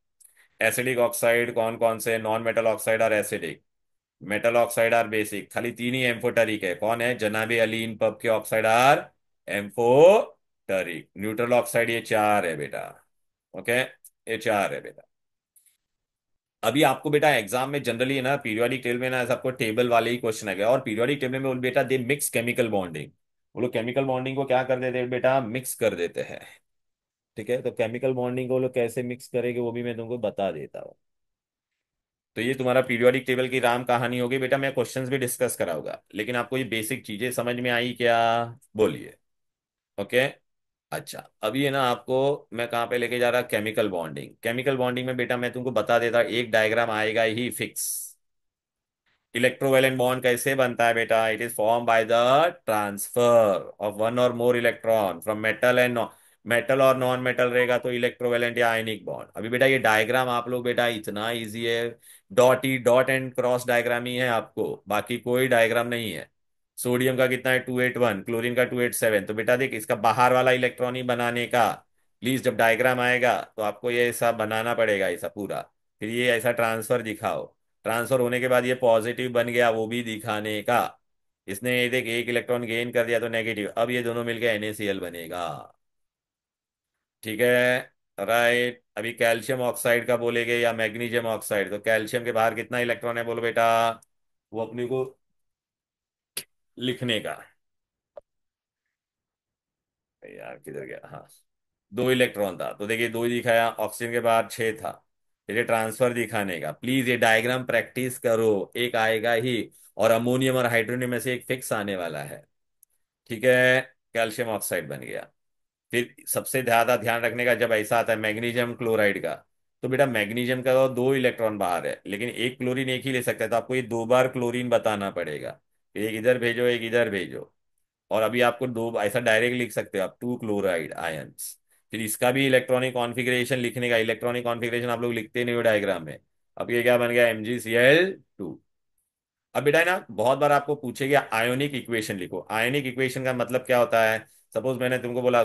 Acidic oxide कौन कौन से, नॉन मेटल ऑक्साइड और acidic. Metal oxide are basic, खाली तीन ही एम्फोटरिक है, कौन है, जनाबे अलीन पब के oxide are amphoteric. Neutral oxide ये चार है बेटा, ओके, ये चार है बेटा। अभी आपको बेटा एग्जाम में जनरली है ना, पीरियोडिक टेबल में ना सबको टेबल वाले ही क्वेश्चन है, और पीरियोडिक टेबल में बोल बेटा दे मिक्स केमिकल बॉन्डिंग। वो लोग केमिकल बॉन्डिंग को क्या कर देते हैं बेटा, मिक्स कर देते हैं। ठीक है, तो केमिकल बॉन्डिंग को वो लोग कैसे मिक्स करेंगे वो भी मैं तुमको बता देता हूँ। तो ये तुम्हारा पीरियोडिक टेबल की राम कहानी होगी बेटा, मैं क्वेश्चंस भी डिस्कस कराऊंगा, लेकिन आपको ये बेसिक चीजें समझ में आई क्या, बोलिए, ओके। अच्छा अभी है ना आपको मैं कहाँ पे लेके जा रहा, केमिकल बॉन्डिंग। केमिकल बॉन्डिंग में बेटा मैं तुमको बता देता, एक डायग्राम आएगा ही फिक्स। इलेक्ट्रोवैलेंट बॉन्ड कैसे बनता है बेटा, it is form by the transfer of one और more electron from metal and, metal और नॉन मेटल रहेगा तो इलेक्ट्रोवैलेंट या आयनिक बॉन्ड। अभी बेटा ये डायग्राम आप लोग बेटा इतना इजी है, डॉट ही डॉट एंड क्रॉस डायग्राम ही है आपको, बाकी कोई डायग्राम नहीं है। सोडियम का कितना है 281, क्लोरीन का 287। तो बेटा देख इसका बाहर वाला इलेक्ट्रॉन ही बनाने का, प्लीज जब डायग्राम आएगा तो आपको ये ऐसा बनाना पड़ेगा ऐसा पूरा। फिर ये ऐसा ट्रांसफर दिखाओ, ट्रांसफर होने के बाद ये पॉजिटिव बन गया वो भी दिखाने का। इसने ये देख एक इलेक्ट्रॉन गेन कर दिया तो नेगेटिव, अब ये दोनों मिलकर NaCl बनेगा। ठीक है, राइट। अभी कैल्शियम ऑक्साइड का बोलेगे या मैग्नीशियम ऑक्साइड, तो कैल्शियम के बाहर कितना इलेक्ट्रॉन है बोलो बेटा, वो अपने को लिखने का। यार किधर गया, हाँ, 2 इलेक्ट्रॉन था, तो देखिए 2 ही दिखाया, ऑक्सीजन के बाद 6 था। ये ट्रांसफर दिखाने का, प्लीज ये डायग्राम प्रैक्टिस करो, एक आएगा ही। और अमोनियम और हाइड्रोनियम में से एक फिक्स आने वाला है। ठीक है, कैल्शियम ऑक्साइड बन गया। फिर सबसे ज्यादा ध्यान रखने का, जब ऐसा आता है मैग्नीशियम क्लोराइड का, तो बेटा मैग्नीशियम का तो 2 इलेक्ट्रॉन बाहर है, लेकिन एक क्लोरीन एक ही ले सकता है, तो आपको ये 2 बार क्लोरीन बताना पड़ेगा। एक इधर भेजो, एक इधर भेजो। और अभी आपको दो ऐसा डायरेक्ट लिख सकते हो आप, 2 क्लोराइड आयंस। फिर इसका भी इलेक्ट्रॉनिक कॉन्फ़िगरेशन लिखने का, इलेक्ट्रॉनिक कॉन्फ़िगरेशन आप लोग लिखते नहीं हो डायग्राम में। अब ये क्या बन गया, MgCl2। अब बेटा है ना, बहुत बार आपको पूछेगा आयोनिक इक्वेशन लिखो। आयोनिक इक्वेशन का मतलब क्या होता है, सपोज मैंने तुमको बोला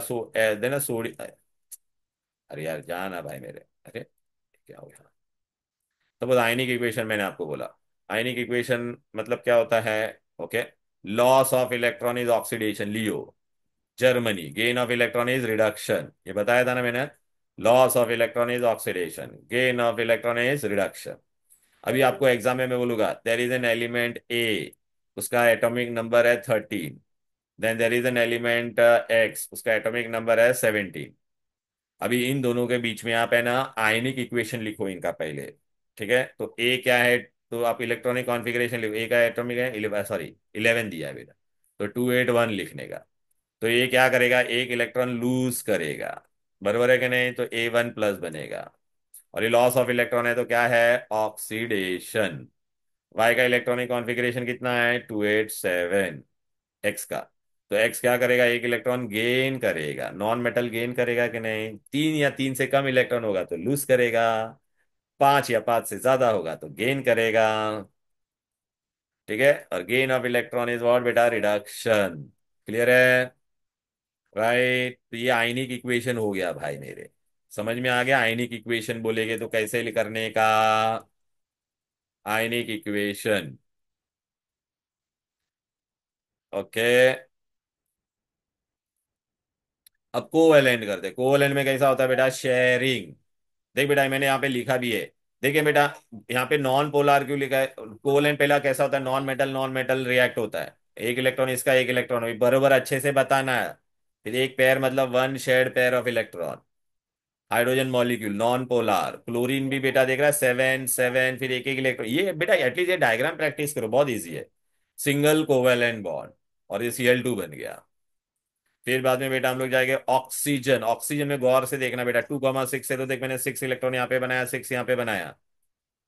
देना सोडी, अरे यार जाना भाई मेरे, अरे क्या हो गया। सपोज आयनिक इक्वेशन मैंने आपको बोला, आयनिक इक्वेशन मतलब क्या होता है, okay. Loss of electron is oxidation, LEO. Germany, gain of electron is reduction, ये बताया था ना मैंने। Loss of electron is oxidation, gain of electron is reduction. अभी आपको एग्जाम में मैं बोलूंगा there is an element A, उसका एटॉमिक नंबर है 13। Then there is an element X, उसका एटॉमिक नंबर है 17। अभी इन दोनों के बीच में आप है ना आयनिक इक्वेशन लिखो इनका पहले। ठीक है, तो ए क्या है, तो आप इलेक्ट्रॉनिक कॉन्फ़िगरेशन लिखो, ए का एटॉमिक है सॉरी 11 दिया है बेटा, तो 281 लिखने का। तो ये क्या करेगा, एक इलेक्ट्रॉन लूज करेगा, बराबर है कि नहीं, तो A1+ बनेगा। और ये लॉस ऑफ इलेक्ट्रॉन है तो क्या है, ऑक्सीडेशन। वाई का इलेक्ट्रॉनिक कॉन्फ़िगरेशन कितना है, 287। एक्स का, तो एक्स क्या करेगा, एक इलेक्ट्रॉन गेन करेगा, नॉन मेटल गेन करेगा कि नहीं, 3 या 3 से कम इलेक्ट्रॉन होगा तो लूज करेगा, 5 या 5 से ज्यादा होगा तो गेन करेगा। ठीक है, और gain of electron is what बेटा, रिडक्शन। क्लियर है, राइट। तो ये आयनिक इक्वेशन हो गया भाई मेरे, समझ में आ गया। आयनिक इक्वेशन बोलेगे तो कैसे करने का, आयनिक इक्वेशन, ओके। अब कोवेलेंट करते, कोवेलेंट में कैसा होता है बेटा, शेयरिंग। देख बेटा मैंने यहाँ पे लिखा भी है, देखिए बेटा, यहाँ पे नॉन पोलर क्यों लिखा है, कोवेलेंट पहला कैसा होता है, नॉन मेटल रिएक्ट होता है, एक इलेक्ट्रॉन इसका एक इलेक्ट्रॉन, बरोबर अच्छे से बताना है। फिर एक पेयर मतलब one shared pair of electron. Hydrogen molecule non polar, chlorine भी बेटा देख रहा है 7 7, फिर एक एक इलेक्ट्रॉन, ये बेटा एटलीस्ट ये डायग्राम प्रैक्टिस करो, बहुत इजी है। सिंगल कोवेलेंट बॉन्ड, और ये Cl2 बन गया। फिर बाद में बेटा हम लोग जाएंगे ऑक्सीजन, ऑक्सीजन में गौर से देखना बेटा, 2,6 है तो देख मैंने 6 इलेक्ट्रॉन यहाँ पे बनाया, 6 यहाँ पे बनाया।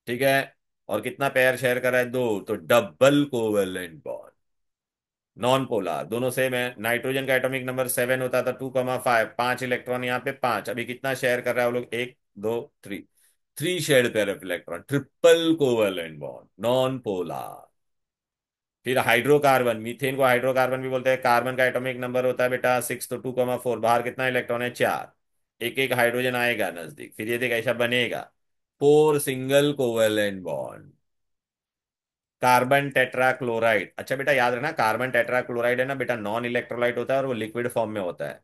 ठीक है, और कितना पेयर शेयर कर रहा है, 2, तो double covalent bond. Non polar दोनों सेम है, नाइट्रोजन का एटॉमिक नंबर 7 होता था, 2,5, 5 इलेक्ट्रॉन यहाँ पे 5, अभी कितना शेयर कर रहा है वो लोग, 1 2 3, 3 shared pair of electron, triple covalent bond, non polar. फिर हाइड्रोकार्बन, मीथेन को हाइड्रोकार्बन भी बोलते हैं, कार्बन का एटॉमिक नंबर होता है बेटा 6, तो 2,4, बाहर कितना इलेक्ट्रॉन है, 4, एक एक हाइड्रोजन आएगा नजदीक, फिर ये देख ऐसा बनेगा 4 single covalent bond. Carbon tetra chloride, अच्छा बेटा याद रखना, कार्बन टेट्रा क्लोराइड है ना बेटा, नॉन इलेक्ट्रोलाइट होता है और वो लिक्विड फॉर्म में होता है,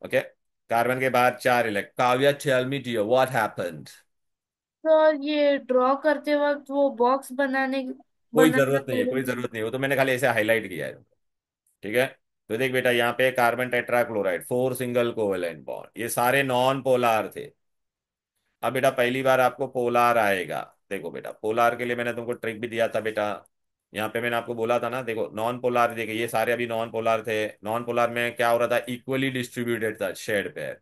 ओके। कार्बन के बाद 4 electron, Kavya tell me dear what happened.
Sir ये ड्रॉ करते वक्त वो बॉक्स
कोई
बनाना
जरूरत नहीं है, कोई
पड़ेगा।
जरूरत नहीं है, वो तो मैंने खाली ऐसे हाईलाइट किया है। ठीक है, तो देख बेटा यहाँ पे carbon tetrachloride 4 single covalent bond, ये सारे नॉन पोलार थे। अब बेटा पहली बार आपको पोलार आएगा, देखो बेटा पोलार के लिए मैंने तुमको ट्रिक भी दिया था बेटा, यहाँ पे मैंने आपको बोला था ना, देखो नॉन पोलार, देखिए ये सारे अभी नॉन पोलार थे। नॉन पोलार में क्या हो रहा था, इक्वली डिस्ट्रीब्यूटेड था शेड पेयर,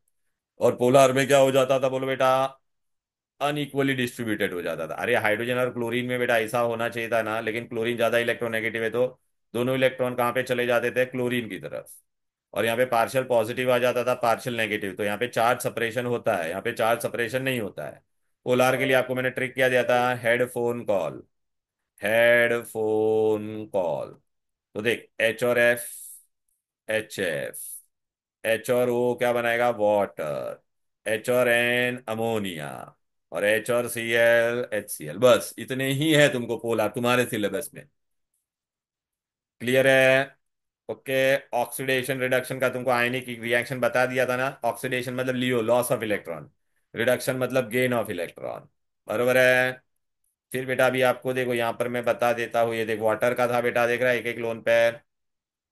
और पोलार में क्या हो जाता था बोलो बेटा, अनइक्वली डिस्ट्रीब्यूटेड हो जाता था। अरे हाइड्रोजन और क्लोरीन में बेटा ऐसा होना चाहिए था ना, लेकिन क्लोरीन ज्यादा इलेक्ट्रोनेगेटिव है, तो दोनों इलेक्ट्रॉन कहाँ पे चले जाते थे, क्लोरीन की तरफ। और यहाँ पे पार्शियल पॉजिटिव आ जाता था, पार्शियल नेगेटिव, तो यहाँ पे चार्ज सेपरेशन होता है, यहाँ पे चार्ज सेपरेशन नहीं होता है। पोलार के लिए आपको मैंने ट्रिक क्या दिया था, हेडफोन कॉल, हेडफोन कॉल। तो देख H और F, H और O क्या बनाएगा, वाटर, H और N अमोनिया, और H और Cl HCl, बस इतने ही है तुमको पोलार तुम्हारे सिलेबस में। क्लियर है, ओके। ऑक्सीडेशन रिडक्शन का तुमको आयनिक रिएक्शन बता दिया था ना। ऑक्सीडेशन मतलब लियो, लॉस ऑफ इलेक्ट्रॉन। रिडक्शन मतलब गेन ऑफ इलेक्ट्रॉन। बरोबर है। फिर बेटा अभी आपको देखो यहाँ पर मैं बता देता हूँ, ये देख वाटर का था बेटा, देख रहा है एक एक लोन पेयर।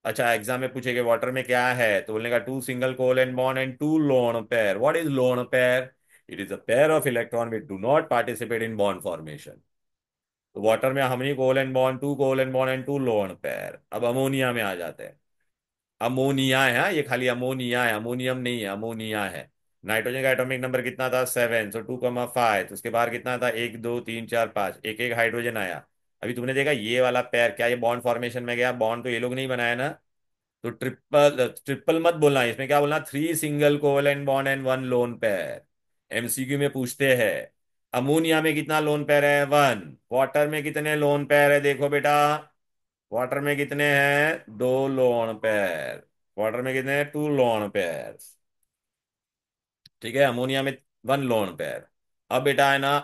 अच्छा एग्जाम में पूछेगा वाटर में क्या है, तो बोलने का two single covalent bond and two lone pair. What is lone pair? It is a pair of electron which do not participate in bond formation. तो वाटर में हमनी covalent bond, two covalent bond and two lone pair. अब ammonia में आ जाते हैं। Ammonia है, हाँ, ये खाली अमोनिया है, अमोनियम नहीं है, अमोनिया है। नाइट्रोजन का एटॉमिक नंबर कितना था? 7, सो 2,5। तो उसके बाहर कितना था? 1, 2, 3, 4, 5, एक एक हाइड्रोजन आया। अभी तुमने देखा ये वाला पेयर, क्या ये बॉन्ड फॉर्मेशन में गया? बॉन्ड तो ये लोग नहीं बनाया ना। तो ट्रिपल ट्रिपल मत बोलना, इसमें क्या बोलना? Three single covalent bond and one lone pair. MCQ में पूछते हैं। अमोनिया में कितना लोन पेयर है? 1। वाटर में कितने लोन पेयर है देखो बेटा। वाटर में कितने हैं? 2 लोन पेयर। वाटर में कितने हैं? 2 लोन पेयर। ठीक है, अमोनिया में 1 लोन पेयर। अब बेटा है ना,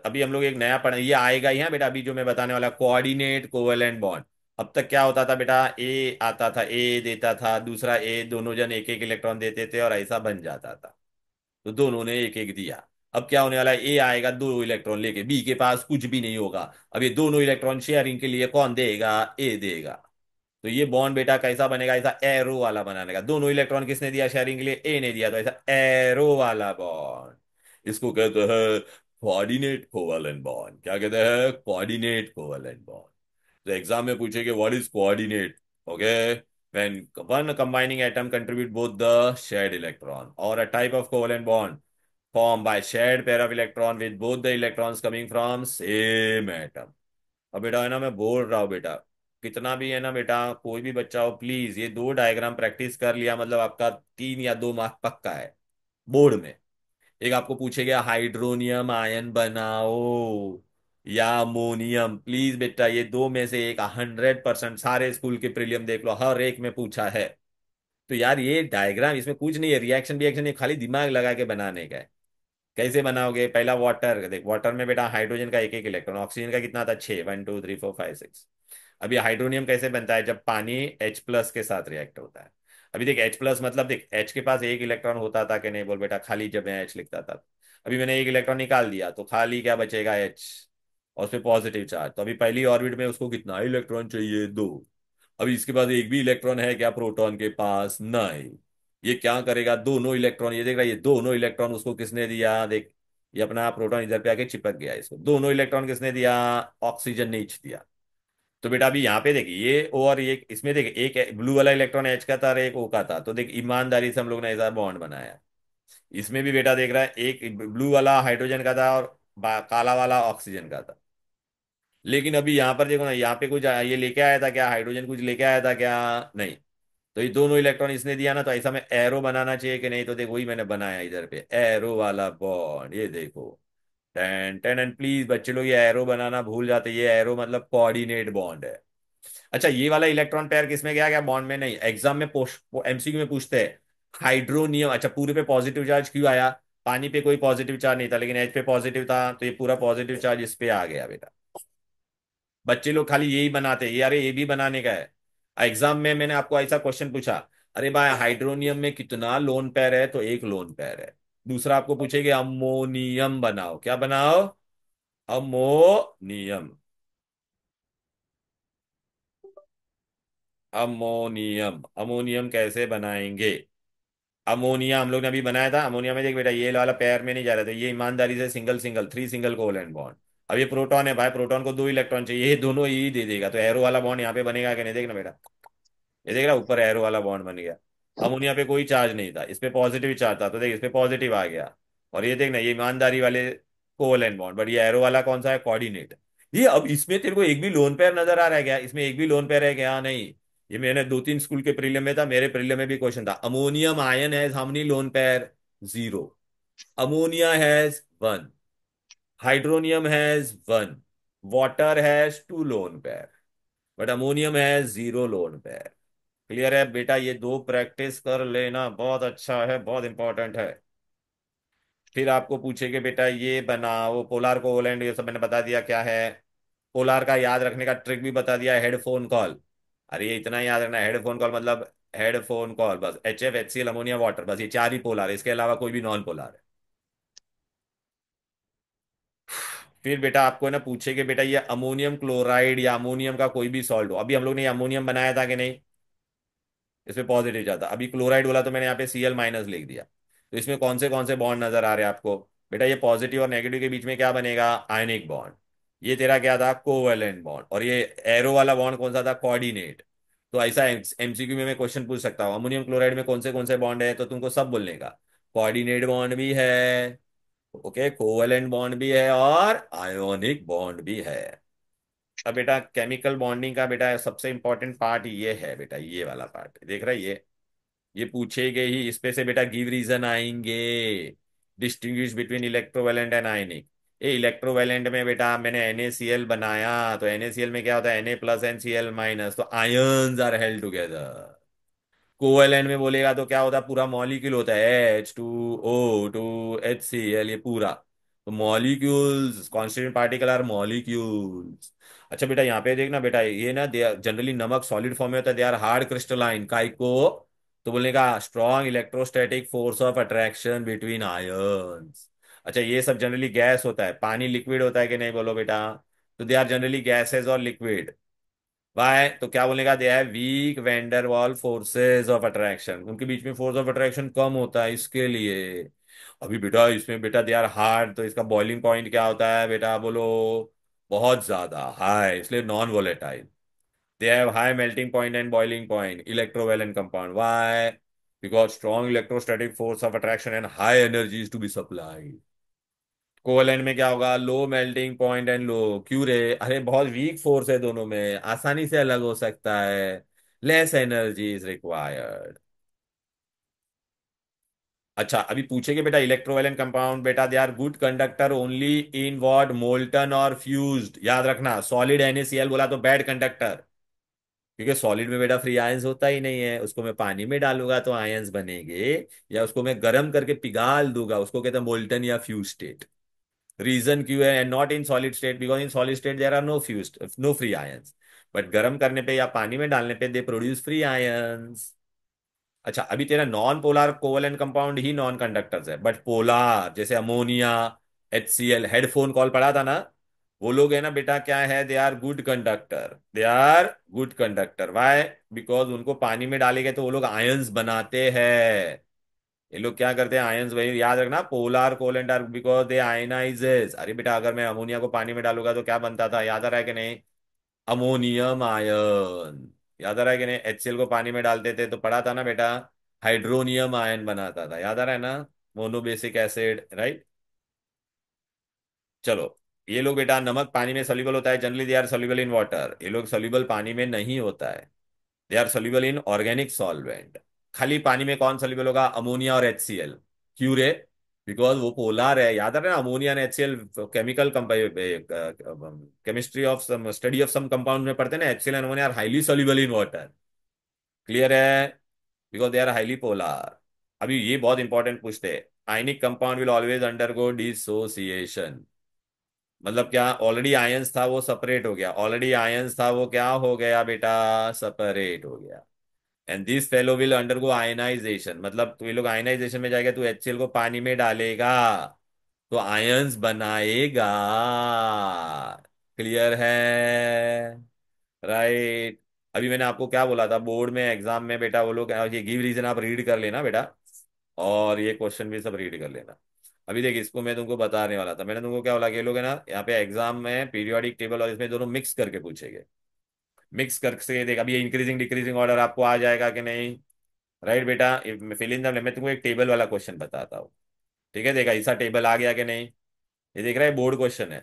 अभी हम लोग एक नया पढ़, ये आएगा ही है बेटा अभी जो मैं बताने वाला, कोऑर्डिनेट कोवेलेंट बॉन्ड। अब तक क्या होता था बेटा? ए आता था, ए देता था, दूसरा ए, दोनों जन एक एक इलेक्ट्रॉन देते थे और ऐसा बन जाता था। तो दोनों ने एक एक दिया। अब क्या होने वाला है? ए आएगा 2 इलेक्ट्रॉन लेके, बी के पास कुछ भी नहीं होगा। अब ये दोनों इलेक्ट्रॉन शेयरिंग के लिए कौन देगा? ए देगा। तो ये बॉन्ड बेटा कैसा बनेगा? ऐसा एरो वाला बनाने का। दोनों इलेक्ट्रॉन किसने दिया शेयरिंग के लिए? ए ने दिया, तो ऐसा एरो वाला बॉन्ड। इसको कहते हैं कोऑर्डिनेट कोवेलेंट बॉन्ड। क्या कहते हैं? Coordinate covalent bond. तो एग्जाम में पूछेंगे what is coordinate. Okay. when one combining atom contribute both the shared electron or a type of covalent bond formed by shared pair of electron with both the electrons coming from same atom। अब बेटा है ना, मैं बोल रहा हूँ बेटा, कितना भी है ना बेटा, कोई भी बच्चा हो प्लीज ये 2 डायग्राम प्रैक्टिस कर लिया मतलब आपका 3 या 2 मार्क पक्का है बोर्ड में। एक आपको पूछेगा हाइड्रोनियम आयन बनाओ या अमोनियम, प्लीज बेटा ये दो में से एक। 100% सारे स्कूल के प्रीलियम देख लो, हर एक में पूछा है। तो यार ये डायग्राम, इसमें कुछ नहीं है, रिएक्शन रिएक्शन ये खाली दिमाग लगा के बनाने का है। कैसे बनाओगे? पहला वाटर देख, वाटर में बेटा हाइड्रोजन का एक एक इलेक्ट्रॉन, ऑक्सीजन का कितना था? 6, 1, 2, 3, 4, 5, 6। अभी हाइड्रोनियम कैसे बनता है? जब पानी H+ के साथ रिएक्ट होता है। अभी देख H+ मतलब देख H के पास एक इलेक्ट्रॉन होता था कि नहीं बोल बेटा, खाली जब मैं H लिखता था। अभी मैंने एक इलेक्ट्रॉन निकाल दिया तो खाली क्या बचेगा? H। और उस पर पॉजिटिव चार्ज, तो अभी पहली ऑर्बिट में उसको कितना इलेक्ट्रॉन चाहिए? 2। अभी इसके पास एक भी इलेक्ट्रॉन है क्या प्रोटॉन के पास? नहीं। ये क्या करेगा? दोनों इलेक्ट्रॉन, ये देख रहा है, ये दोनों इलेक्ट्रॉन उसको किसने दिया? देख, ये अपना प्रोटॉन इधर पे आके चिपक गया। इसको दोनों इलेक्ट्रॉन किसने दिया? ऑक्सीजन ने इच दिया। तो बेटा अभी यहाँ पे देखिए ये O और ये इसमें देखिए, एक ब्लू वाला इलेक्ट्रॉन H का था और एक O का था। तो देख ईमानदारी से हम लोग ने ऐसा बॉन्ड बनाया। इसमें भी बेटा देख रहा है, एक ब्लू वाला हाइड्रोजन का था और काला वाला ऑक्सीजन का था। लेकिन अभी यहाँ पर देखो ना, यहाँ पे कुछ ये लेके आया था क्या? हाइड्रोजन कुछ लेके आया था क्या? नहीं। तो ये दोनों इलेक्ट्रॉन इसने दिया ना, तो ऐसा में एरो बनाना चाहिए कि नहीं? तो देखो वही मैंने बनाया इधर पे, एरो वाला बॉन्ड, ये देखो। टेन टेन एंड प्लीज बच्चे लोग ये एरो बनाना भूल जाते, ये एरो मतलब कोऑर्डिनेट बॉन्ड है। अच्छा ये वाला इलेक्ट्रॉन पेयर किसमें गया? क्या बॉन्ड में? नहीं, एग्जाम में एमसीक्यू में पूछते हैं। हाइड्रोनियम, अच्छा पूरे पे पॉजिटिव चार्ज क्यों आया? पानी पे कोई पॉजिटिव चार्ज नहीं था लेकिन एच पे पॉजिटिव था, तो ये पूरा पॉजिटिव चार्ज इस पे आ गया बेटा। बच्चे लोग खाली यही बनाते हैं, ये अरे ये भी बनाने का है। एग्जाम में मैंने आपको ऐसा क्वेश्चन पूछा, अरे भाई हाइड्रोनियम में कितना लोन पेयर है? तो एक लोन पेयर है। दूसरा आपको पूछेगा अमोनियम बनाओ, क्या बनाओ? अमोनियम। अमोनियम, अमोनियम कैसे बनाएंगे? अमोनिया हम लोग ने अभी बनाया था। अमोनिया में देख बेटा ये वाला पेयर में नहीं जा रहा था, ये ईमानदारी से single single, three single covalent bond. अब ये प्रोटॉन है भाई, प्रोटॉन को 2 इलेक्ट्रॉन चाहिए, ये दोनों ही दे देगा, तो एरो वाला बॉन्ड यहाँ पे बनेगा कि नहीं? देखना बेटा, ये देख रहा ऊपर एरो वाला बॉन्ड बन गया। अमोनिया पे कोई चार्ज नहीं था, इस पे पॉजिटिव चार्ज था, तो देख इस पे पॉजिटिव आ गया। और ये देखना ये ईमानदारी वाले कोवैलेंट बॉन्ड, बट ये एरो वाला कौन सा है? कोऑर्डिनेट। ये अब इसमें तेरे को एक भी लोन पेयर नजर आ रहा है क्या? इसमें एक भी लोन पेयर है क्या? नहीं। ये मैंने 2-3 स्कूल के प्रीलियम में था, मेरे प्रीलियम में भी क्वेश्चन था, ammonium ion has how many lone pair? 0। Ammonia has 1। Hydronium has 1। Water has 2 lone pair. But ammonium has 0 lone pair. Clear है बेटा? ये दो प्रैक्टिस कर लेना, बहुत अच्छा है, बहुत इंपॉर्टेंट है। फिर आपको पूछेंगे बेटा ये बनाओ पोलार कोवैलेंट, ये सब मैंने बता दिया क्या है। पोलार का याद रखने का ट्रिक भी बता दिया, हेडफोन कॉल। अरे ये इतना याद रखना, हेडफोन कॉल मतलब हेडफोन कॉल, बस HF HCl अमोनिया वाटर, बस ये चार ही पोलार है, इसके अलावा कोई भी नॉन पोलार है। फिर बेटा आपको ना पूछे कि बेटा ये अमोनियम क्लोराइड या अमोनियम का कोई भी सॉल्ट हो, अभी हम लोग ने अमोनियम बनाया था कि नहीं, इसमें पॉजिटिव जाता, अभी क्लोराइड बोला तो मैंने यहाँ पे Cl- लिख दिया। तो इसमें कौन से बॉन्ड नजर आ रहे हैं आपको? बेटा ये पॉजिटिव और नेगेटिव के बीच में क्या बनेगा? Ionic bond. ये तेरा क्या था? Covalent bond. और ये एरो वाला बॉन्ड कौन सा था? कोऑर्डिनेट। तो ऐसा MCQ में मैं क्वेश्चन पूछ सकता हूँ, अमोनियम क्लोराइड में कौन से बॉन्ड है, तो तुमको सब बोलने का। कोऑर्डिनेट बॉन्ड भी है, ओके, कोवेलेंट बॉन्ड भी है, और आयोनिक बॉन्ड भी है। अब बेटा केमिकल बॉन्डिंग का बेटा सबसे इंपॉर्टेंट पार्ट ये है बेटा, ये वाला पार्ट देख रहा है ये पूछेगे ही, इस पे से बेटा गिव रीजन आएंगे। डिस्टिंग्विश बिटवीन इलेक्ट्रोवेलेंट एंड आयनिक। ये इलेक्ट्रोवेलेंट में बेटा मैंने NaCl बनाया, तो NaCl में क्या होता है? Na+NCl-, तो ions are held together. Covalent में बोलेगा तो क्या होता है? पूरा मॉलिक्यूल होता है, H2O2HCl, ये पूरा। तो molecules, constituent particle are molecules. अच्छा बेटा यहाँ पे देखना बेटा, ये ना दे जनरली नमक सॉलिड फॉर्म में होता है, दे आर हार्ड क्रिस्टलाइन, काई को? तो बोलने का strong electrostatic force of attraction between ions. अच्छा ये सब जनरली गैस होता है, पानी लिक्विड होता है कि नहीं बोलो बेटा? तो दे आर जनरली गैसेज और लिक्विड। वाई, तो क्या बोलेगा? दे हैव वीक वैंडर वाल फोर्सेज ऑफ अट्रैक्शन, उनके बीच में फोर्स ऑफ अट्रैक्शन कम होता है, इसके लिए। अभी बेटा इसमें बेटा दे आर हार्ड, तो इसका बॉइलिंग पॉइंट क्या होता है बेटा बोलो? बहुत ज्यादा हाई, इसलिए non volatile. They have high melting point and boiling point, electrovalent compound. Why? Because strong electrostatic force of attraction and high energies to be supplied. Covalent में क्या होगा? Low melting point and low, क्यों रे? अरे बहुत weak force है दोनों में, आसानी से अलग हो सकता है, लेस एनर्जी इज रिक्वायर्ड। अच्छा अभी पूछेंगे बेटा इलेक्ट्रोवेलेंट कंपाउंड, बेटा they are good conductor only in what? Molten और फ्यूज्ड। याद रखना, सॉलिड NaCl बोला तो बैड कंडक्टर, क्योंकि सॉलिड में बेटा फ्री आयंस होता ही नहीं है, उसको मैं पानी में डालूंगा तो आयंस बनेंगे, या उसको मैं गर्म करके पिघाल दूंगा, उसको कहते हैं मोल्टन या फ्यूज स्टेट। रीजन क्यों है? And not in solid state, because in solid state there are no fuse, no free ions, but गर्म करने पे या पानी में डालने पे दे प्रोड्यूस फ्री आयंस। अच्छा अभी तेरा नॉन पोलार कोवलेंट कंपाउंड ही नॉन कंडक्टर्स है, बट पोलार जैसे अमोनिया, HCl, हेडफोन कॉल पढ़ा था ना, वो लोग है ना बेटा क्या है? They are good conductor, they are good conductor. Why? Because उनको पानी में डालेंगे तो वो लोग आयंस बनाते हैं। ये लोग क्या करते हैं? आयंस, वही याद रखना, polar covalent are because they ionise. अरे बेटा अगर मैं अमोनिया को पानी में डालूंगा तो क्या बनता था, याद आ रहा है कि नहीं? Ammonium ion. याद आ रहा है कि नहीं? HCl को पानी में डालते थे तो पढ़ा था ना बेटा, हाइड्रोनियम आयन बनाता था, याद आ रहा है ना? Monobasic acid, right. चलो, ये लोग बेटा, नमक पानी में सॉल्युबल होता है, generally they are soluble in water, ये लोग सॉल्युबल पानी में नहीं होता है, they are soluble in organic solvent. खाली पानी में कौन सॉल्युबल होगा? अमोनिया और HCl। क्यों रे? बिकॉज वो पोलार है, याद है ना? Ammonia and HCl chemical chemistry of some study of some compound में पढ़ते हैं ना, HCl and ammonia are highly soluble in water. Clear है? Because they are highly polar. अभी ये बहुत इंपॉर्टेंट पूछते हैं, ionic compound will always undergo dissociation. मतलब क्या? ऑलरेडी आयंस था वो सेपरेट हो गया, ऑलरेडी आयंस था वो क्या हो गया बेटा? सेपरेट हो गया। And this fellow will undergo ionisation, मतलब तो ये लोग आयनाइजेशन में जाएगा, तो HCl को पानी में डालेगा तो आयंस बनाएगा। क्लियर है? राइट। अभी मैंने आपको क्या बोला था बोर्ड में एग्जाम में बेटा, वो लोग ये गिव रीजन आप रीड कर लेना बेटा, और ये क्वेश्चन भी सब रीड कर लेना। अभी देख, इसको मैं तुमको बताने वाला था, मैंने तुमको क्या बोला कि ये लोग है ना यहाँ पे एग्जाम में पीरियोडिक टेबल और इसमें दोनों मिक्स करके पूछेंगे। मिक्स करके देख, अभी ये इंक्रीजिंग डिक्रीजिंग ऑर्डर आपको आ जाएगा कि नहीं? राइट बेटा, फिल इन द, मैं तुमको एक टेबल वाला क्वेश्चन बताता हूँ। ठीक है, देखा ऐसा टेबल आ गया कि नहीं? ये देख रहा है, बोर्ड क्वेश्चन है।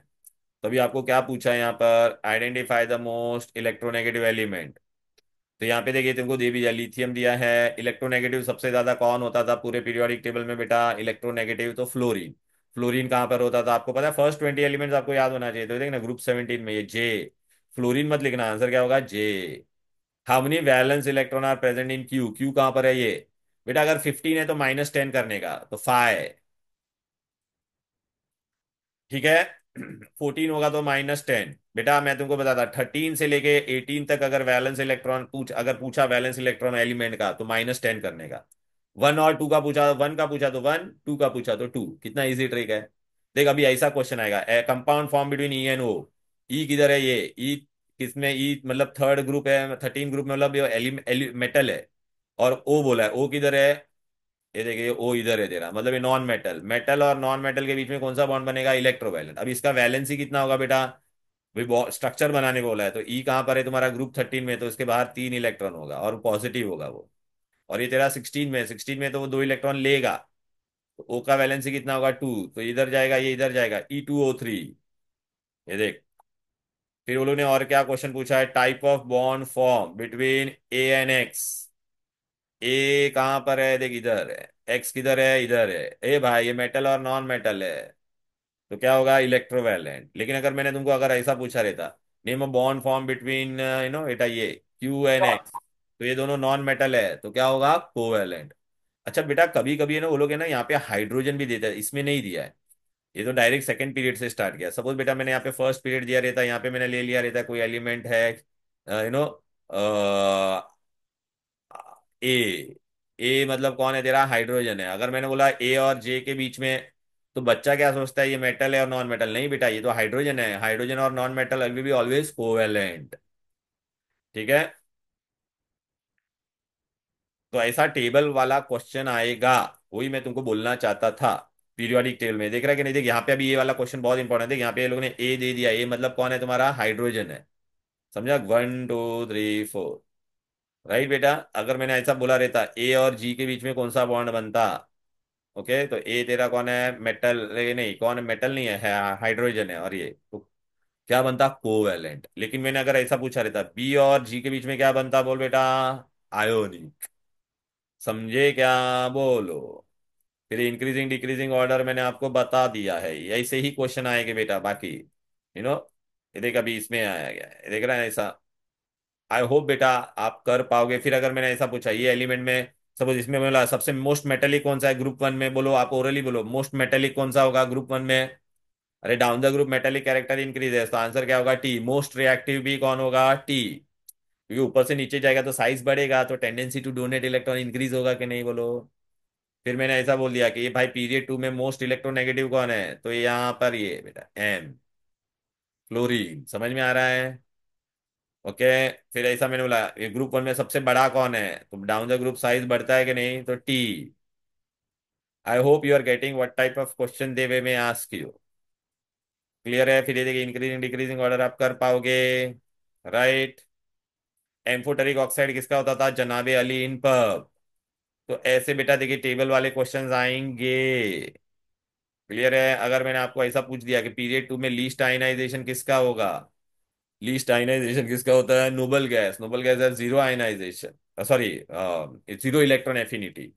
तो अभी आपको क्या पूछा है यहाँ पर? Identify the most electronegative element. तो यहाँ पे देखिए तुमको दे भी दिया, लिथियम दिया है। इलेक्ट्रोनेगेटिव सबसे ज्यादा कौन होता था पूरे पीरियोडिक टेबल में बेटा? इलेक्ट्रोनेगेटिव तो फ्लोरीन। फ्लोरीन कहाँ पर होता था आपको पता है? फर्स्ट 20 एलिमेंट्स आपको याद होना चाहिए, तो देखना ग्रुप 17 में ये जे। फ्लोरीन मत लिखना, आंसर क्या होगा? J. How many valence electron are present in Q? Q कहां पर है ये? बेटा अगर 15 है तो -10 करने का, तो 5। ठीक है। 14 होगा तो -10। बेटा मैं तुमको बताता, 13 से लेके 18 तक अगर वैलेंस इलेक्ट्रॉन अगर पूछा वैलेंस इलेक्ट्रॉन एलिमेंट का, तो -10 करने का। 1 और 2 का पूछा, 1 का पूछा तो 1, 2 का पूछा तो 2। कितना इजी ट्रिक है। देख अभी ऐसा क्वेश्चन आएगा, a compound form between E and O. E किधर है, ये ई किसमें, ई मतलब थर्ड ग्रुप है, 13 ग्रुप में, मतलब ये मेटल है। और ओ बोला है, ओ किधर है, ये देखिए ओ इधर है तेरा, मतलब ये नॉन मेटल। मेटल और नॉन मेटल के बीच में कौन सा बॉन्ड बनेगा, इलेक्ट्रोवैलेंट। अब इसका वैलेंसी कितना होगा बेटा, भाई स्ट्रक्चर बनाने को बोला है, तो ई कहाँ पर है तुम्हारा, ग्रुप 13 में, तो इसके बाहर 3 इलेक्ट्रॉन होगा और पॉजिटिव होगा वो। और ये तेरा 16 में, 16 में तो वो 2 इलेक्ट्रॉन लेगा। तो ओ का वैलेंसी कितना होगा, 2, तो इधर जाएगा, ये इधर जाएगा, E2O3। ये देख, फिर उन्होंने और क्या क्वेश्चन पूछा है, type of bond form between A and X. A कहाँ पर है, देख इधर है। एक्स किधर है, इधर है। ए भाई ये मेटल और नॉन मेटल है, तो क्या होगा, इलेक्ट्रोवैलेंट। लेकिन अगर मैंने तुमको अगर ऐसा पूछा रहता, name a bond form between बेटा ये क्यू एंड एक्स, तो ये दोनों नॉन मेटल है, तो क्या होगा, कोवैलेंट। अच्छा बेटा कभी कभी है ना वो लोग है ना यहाँ पे हाइड्रोजन भी देते हैं, इसमें नहीं दिया है। ये तो डायरेक्ट सेकंड पीरियड से स्टार्ट किया। सपोज बेटा मैंने यहाँ पे फर्स्ट पीरियड दिया रहता, यहाँ पे मैंने ले लिया रहता कोई एलिमेंट है, यू नो ए। ए मतलब कौन है तेरा, हाइड्रोजन है। अगर मैंने बोला ए और जे के बीच में, तो बच्चा क्या सोचता है, ये मेटल है और नॉन मेटल। नहीं बेटा, ये तो हाइड्रोजन है। हाइड्रोजन और non metal will be always covalent. ठीक है, तो ऐसा टेबल वाला क्वेश्चन आएगा, वही मैं तुमको बोलना चाहता था। पीरियोडिक टेबल में देख रहा है कि नहीं, देख यहाँ पे अभी ये वाला क्वेश्चन बहुत इंपॉर्टेंट है। यहाँ पे ये लोगों ने ए दे दिया, ए मतलब कौन है तुम्हारा, हाइड्रोजन है। समझा, 1 2 3 4। राइट बेटा, अगर मैंने ऐसा बोला रहता ए और जी के बीच में कौन सा बॉन्ड बनता, ओके, तो ए तेरा कौन है, मेटल, ये नहीं कौन है, मेटल नहीं है, हाइड्रोजन है। और ये तो क्या बनता, कोवैलेंट। लेकिन मैंने अगर ऐसा पूछा रहता बी और जी के बीच में क्या बनता, बोल बेटा, आयोनिक। समझे क्या, बोलो। फिर इंक्रीजिंग डिक्रीजिंग ऑर्डर मैंने आपको बता दिया है, ऐसे ही क्वेश्चन आएंगे बेटा बाकी, यू नो। ये देख अभी इसमें आया गया है, देख रहा है ऐसा। आई होप बेटा आप कर पाओगे। फिर अगर मैंने ऐसा पूछा ये एलिमेंट में, सपोज इसमें बोला सबसे मोस्ट मेटेलिक कौन सा है ग्रुप 1 में, बोलो आप ओरली बोलो, मोस्ट मेटेलिक कौन सा होगा ग्रुप 1 में। अरे down the group metallic character increase है, तो आंसर क्या होगा, टी। मोस्ट रिएक्टिव भी कौन होगा, टी। क्योंकि ऊपर से नीचे जाएगा तो साइज बढ़ेगा, तो tendency to donate electron increase होगा कि नहीं, बोलो। फिर मैंने ऐसा बोल दिया कि ये भाई पीरियड 2 में मोस्ट इलेक्ट्रोनेगेटिव कौन है, तो ये यहाँ पर ये बेटा एम, फ्लोरीन। समझ में आ रहा है, ओके। फिर ऐसा मैंने बोला ये ग्रुप 1 में सबसे बड़ा कौन है, तो डाउन द ग्रुप साइज बढ़ता है कि नहीं, तो T. I hope you are getting what type of question they वे में आस्क यू। क्लियर है, फिर ये देखिए इंक्रीजिंग डिक्रीजिंग ऑर्डर आप कर पाओगे, राइट। एम्फोटेरिक ऑक्साइड किसका होता था, जनाबे अली इनपब। तो ऐसे बेटा देखिए टेबल वाले क्वेश्चंस आएंगे। क्लियर है, अगर मैंने आपको ऐसा पूछ दिया कि पीरियड 2 में लीस्ट आयनाइजेशन किसका होगा, लीस्ट आयनाइजेशन किसका होता है, नोबल गैस। नोबल गैस है zero ionisation, sorry zero electron affinity.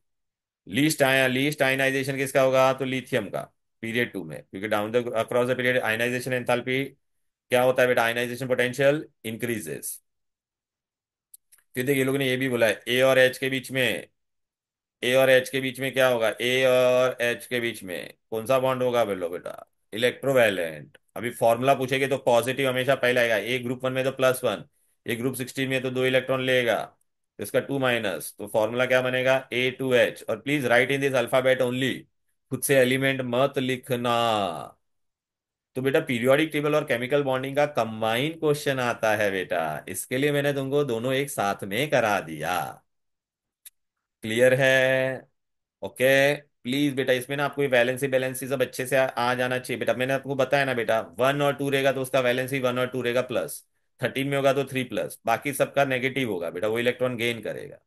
Least ionisation किसका होगा, तो लिथियम का, पीरियड 2 में। क्योंकि down the across the period ionisation enthalpy क्या होता है बेटा, आयनाइजेशन पोटेंशियल इंक्रीजेस। फिर देखिए लोगों ने ये भी बोला है ए और एच के बीच में, ए और एच के बीच में क्या होगा, ए और एच के बीच में कौन सा बॉन्ड होगा, बोलो बेटा, इलेक्ट्रोवैलेंट। अभी फॉर्मूला पूछेगे तो पॉजिटिव हमेशा पहले आएगा। ए ग्रुप 1 में तो +1, ए ग्रुप 16 में तो 2 इलेक्ट्रॉन लेगा, तो इसका 2 माइनस, तो फॉर्मूला क्या बनेगा, A2H। और please right in this alphabet only, खुद से एलिमेंट मत लिखना। तो बेटा पीरियोडिक टेबल और केमिकल बॉन्डिंग का कंबाइन क्वेश्चन आता है बेटा, इसके लिए मैंने तुमको दोनों एक साथ में करा दिया। क्लियर है, ओके। प्लीज बेटा इसमें ना आपको वैलेंसी बैलेंसी सब अच्छे से आ जाना चाहिए बेटा। मैंने आपको बताया ना बेटा, 1 और 2 रहेगा तो उसका वैलेंसी 1 और 2 रहेगा प्लस, 13 में होगा तो 3+, बाकी सबका नेगेटिव होगा बेटा, वो इलेक्ट्रॉन गेन करेगा।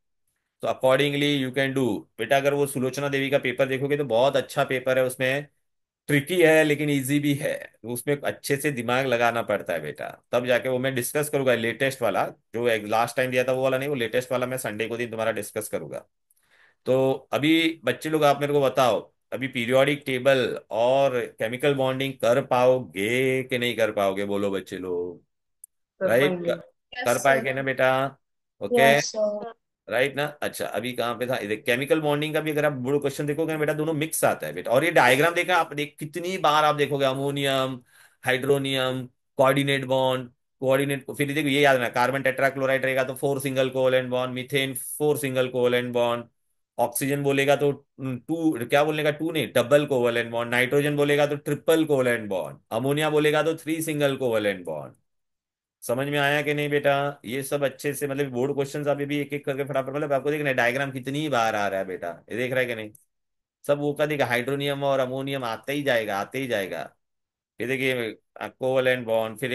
तो अकॉर्डिंगली यू कैन डू। बेटा अगर वो सुलोचना देवी का पेपर देखोगे तो बहुत अच्छा पेपर है, उसमें ट्रिकी है लेकिन इजी भी है। तो उसमें अच्छे से दिमाग लगाना पड़ता है बेटा, तब जाके वो मैं डिस्कस करूंगा लेटेस्ट वाला, जो लास्ट टाइम दिया था वो वाला नहीं, वो लेटेस्ट वाला मैं संडे को दिन तुम्हारा डिस्कस करूंगा। तो अभी बच्चे लोग आप मेरे को बताओ, अभी पीरियोडिक टेबल और केमिकल बॉन्डिंग कर पाओगे कि नहीं कर पाओगे, बोलो बच्चे लोग।
कर
राइट,
पाएंगे।
कर
यस
पाएंगे ना बेटा, ओके।
Yes sir.
राइट ना, अच्छा अभी कहाँ पे था, केमिकल बॉन्डिंग का भी अगर आप बड़ो क्वेश्चन देखोगे ना बेटा, दोनों मिक्स आता है बेटा। और ये डायग्राम देखा आप, देख कितनी बार आप देखोगे, ammonium hydronium, coordinate bond, coordinate, फिर देखो ये याद रखना, कार्बन टेट्राक्लोराइड रहेगा तो 4 single covalent bond, methane 4 single covalent bond, oxygen बोलेगा तो टू, क्या बोलने का, टू नहीं, डबल कोवेलेंट बॉन्ड, नाइट्रोजन बोलेगा तो ट्रिपल कोवेलेंट बॉन्ड, अमोनिया बोलेगा तो 3 सिंगल कोवेलेंट बॉन्ड। समझ में आया कि नहीं बेटा? ये सब अच्छे से, मतलब बोर्ड क्वेश्चंस अभी भी एक एक करके फटाफट, मतलब आपको देखना डायग्राम कितनी बार आ रहा है बेटा, ये देख रहा है कि नहीं? सब वो का देखा, हाइड्रोनियम और अमोनियम आते ही जाएगा, आते ही जाएगा। ये देखिए कोवलेंट बॉन्ड, फिर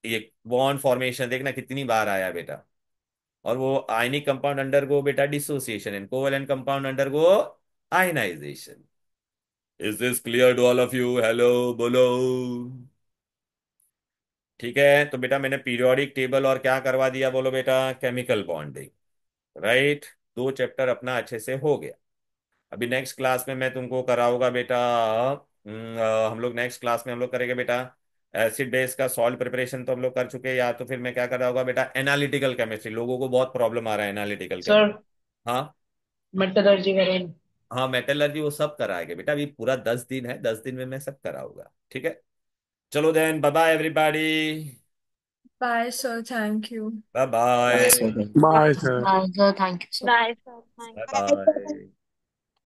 ये बॉन्ड फॉर्मेशन देखना कितनी बार आया बेटा। और वो आयनिक कंपाउंड अंडर गो बेटा dissociation, and covalent compound undergo ionisation. Is this clear to all of you? Hello बोलो। ठीक है, तो बेटा मैंने पीरियोडिक टेबल और क्या करवा दिया, बोलो बेटा, केमिकल बॉन्डिंग। राइट, 2 चैप्टर अपना अच्छे से हो गया। अभी नेक्स्ट क्लास में मैं तुमको कराऊंगा बेटा, हम लोग नेक्स्ट क्लास में हम लोग करेंगे बेटा एसिड बेस का सॉल्ट प्रिपरेशन, तो हम लोग कर चुके हैं, या तो फिर मैं क्या कराऊंगा बेटा, एनालिटिकल केमिस्ट्री। लोगों को बहुत प्रॉब्लम आ रहा है एनालिटिकल
सर
केमिस्ट्री। हाँ,
मेटलर्जी करें।
हाँ मेटलर्जी वो सब कराएंगे बेटा, अभी पूरा 10 दिन है, 10 दिन में मैं सब कराऊंगा। ठीक है, चलो then, bye bye everybody.
Bye sir, thank you.
Bye
bye
bye.
Sir.
Bye sir.
Bye sir, thank you sir.
Bye sir,
bye
thank you.
Bye.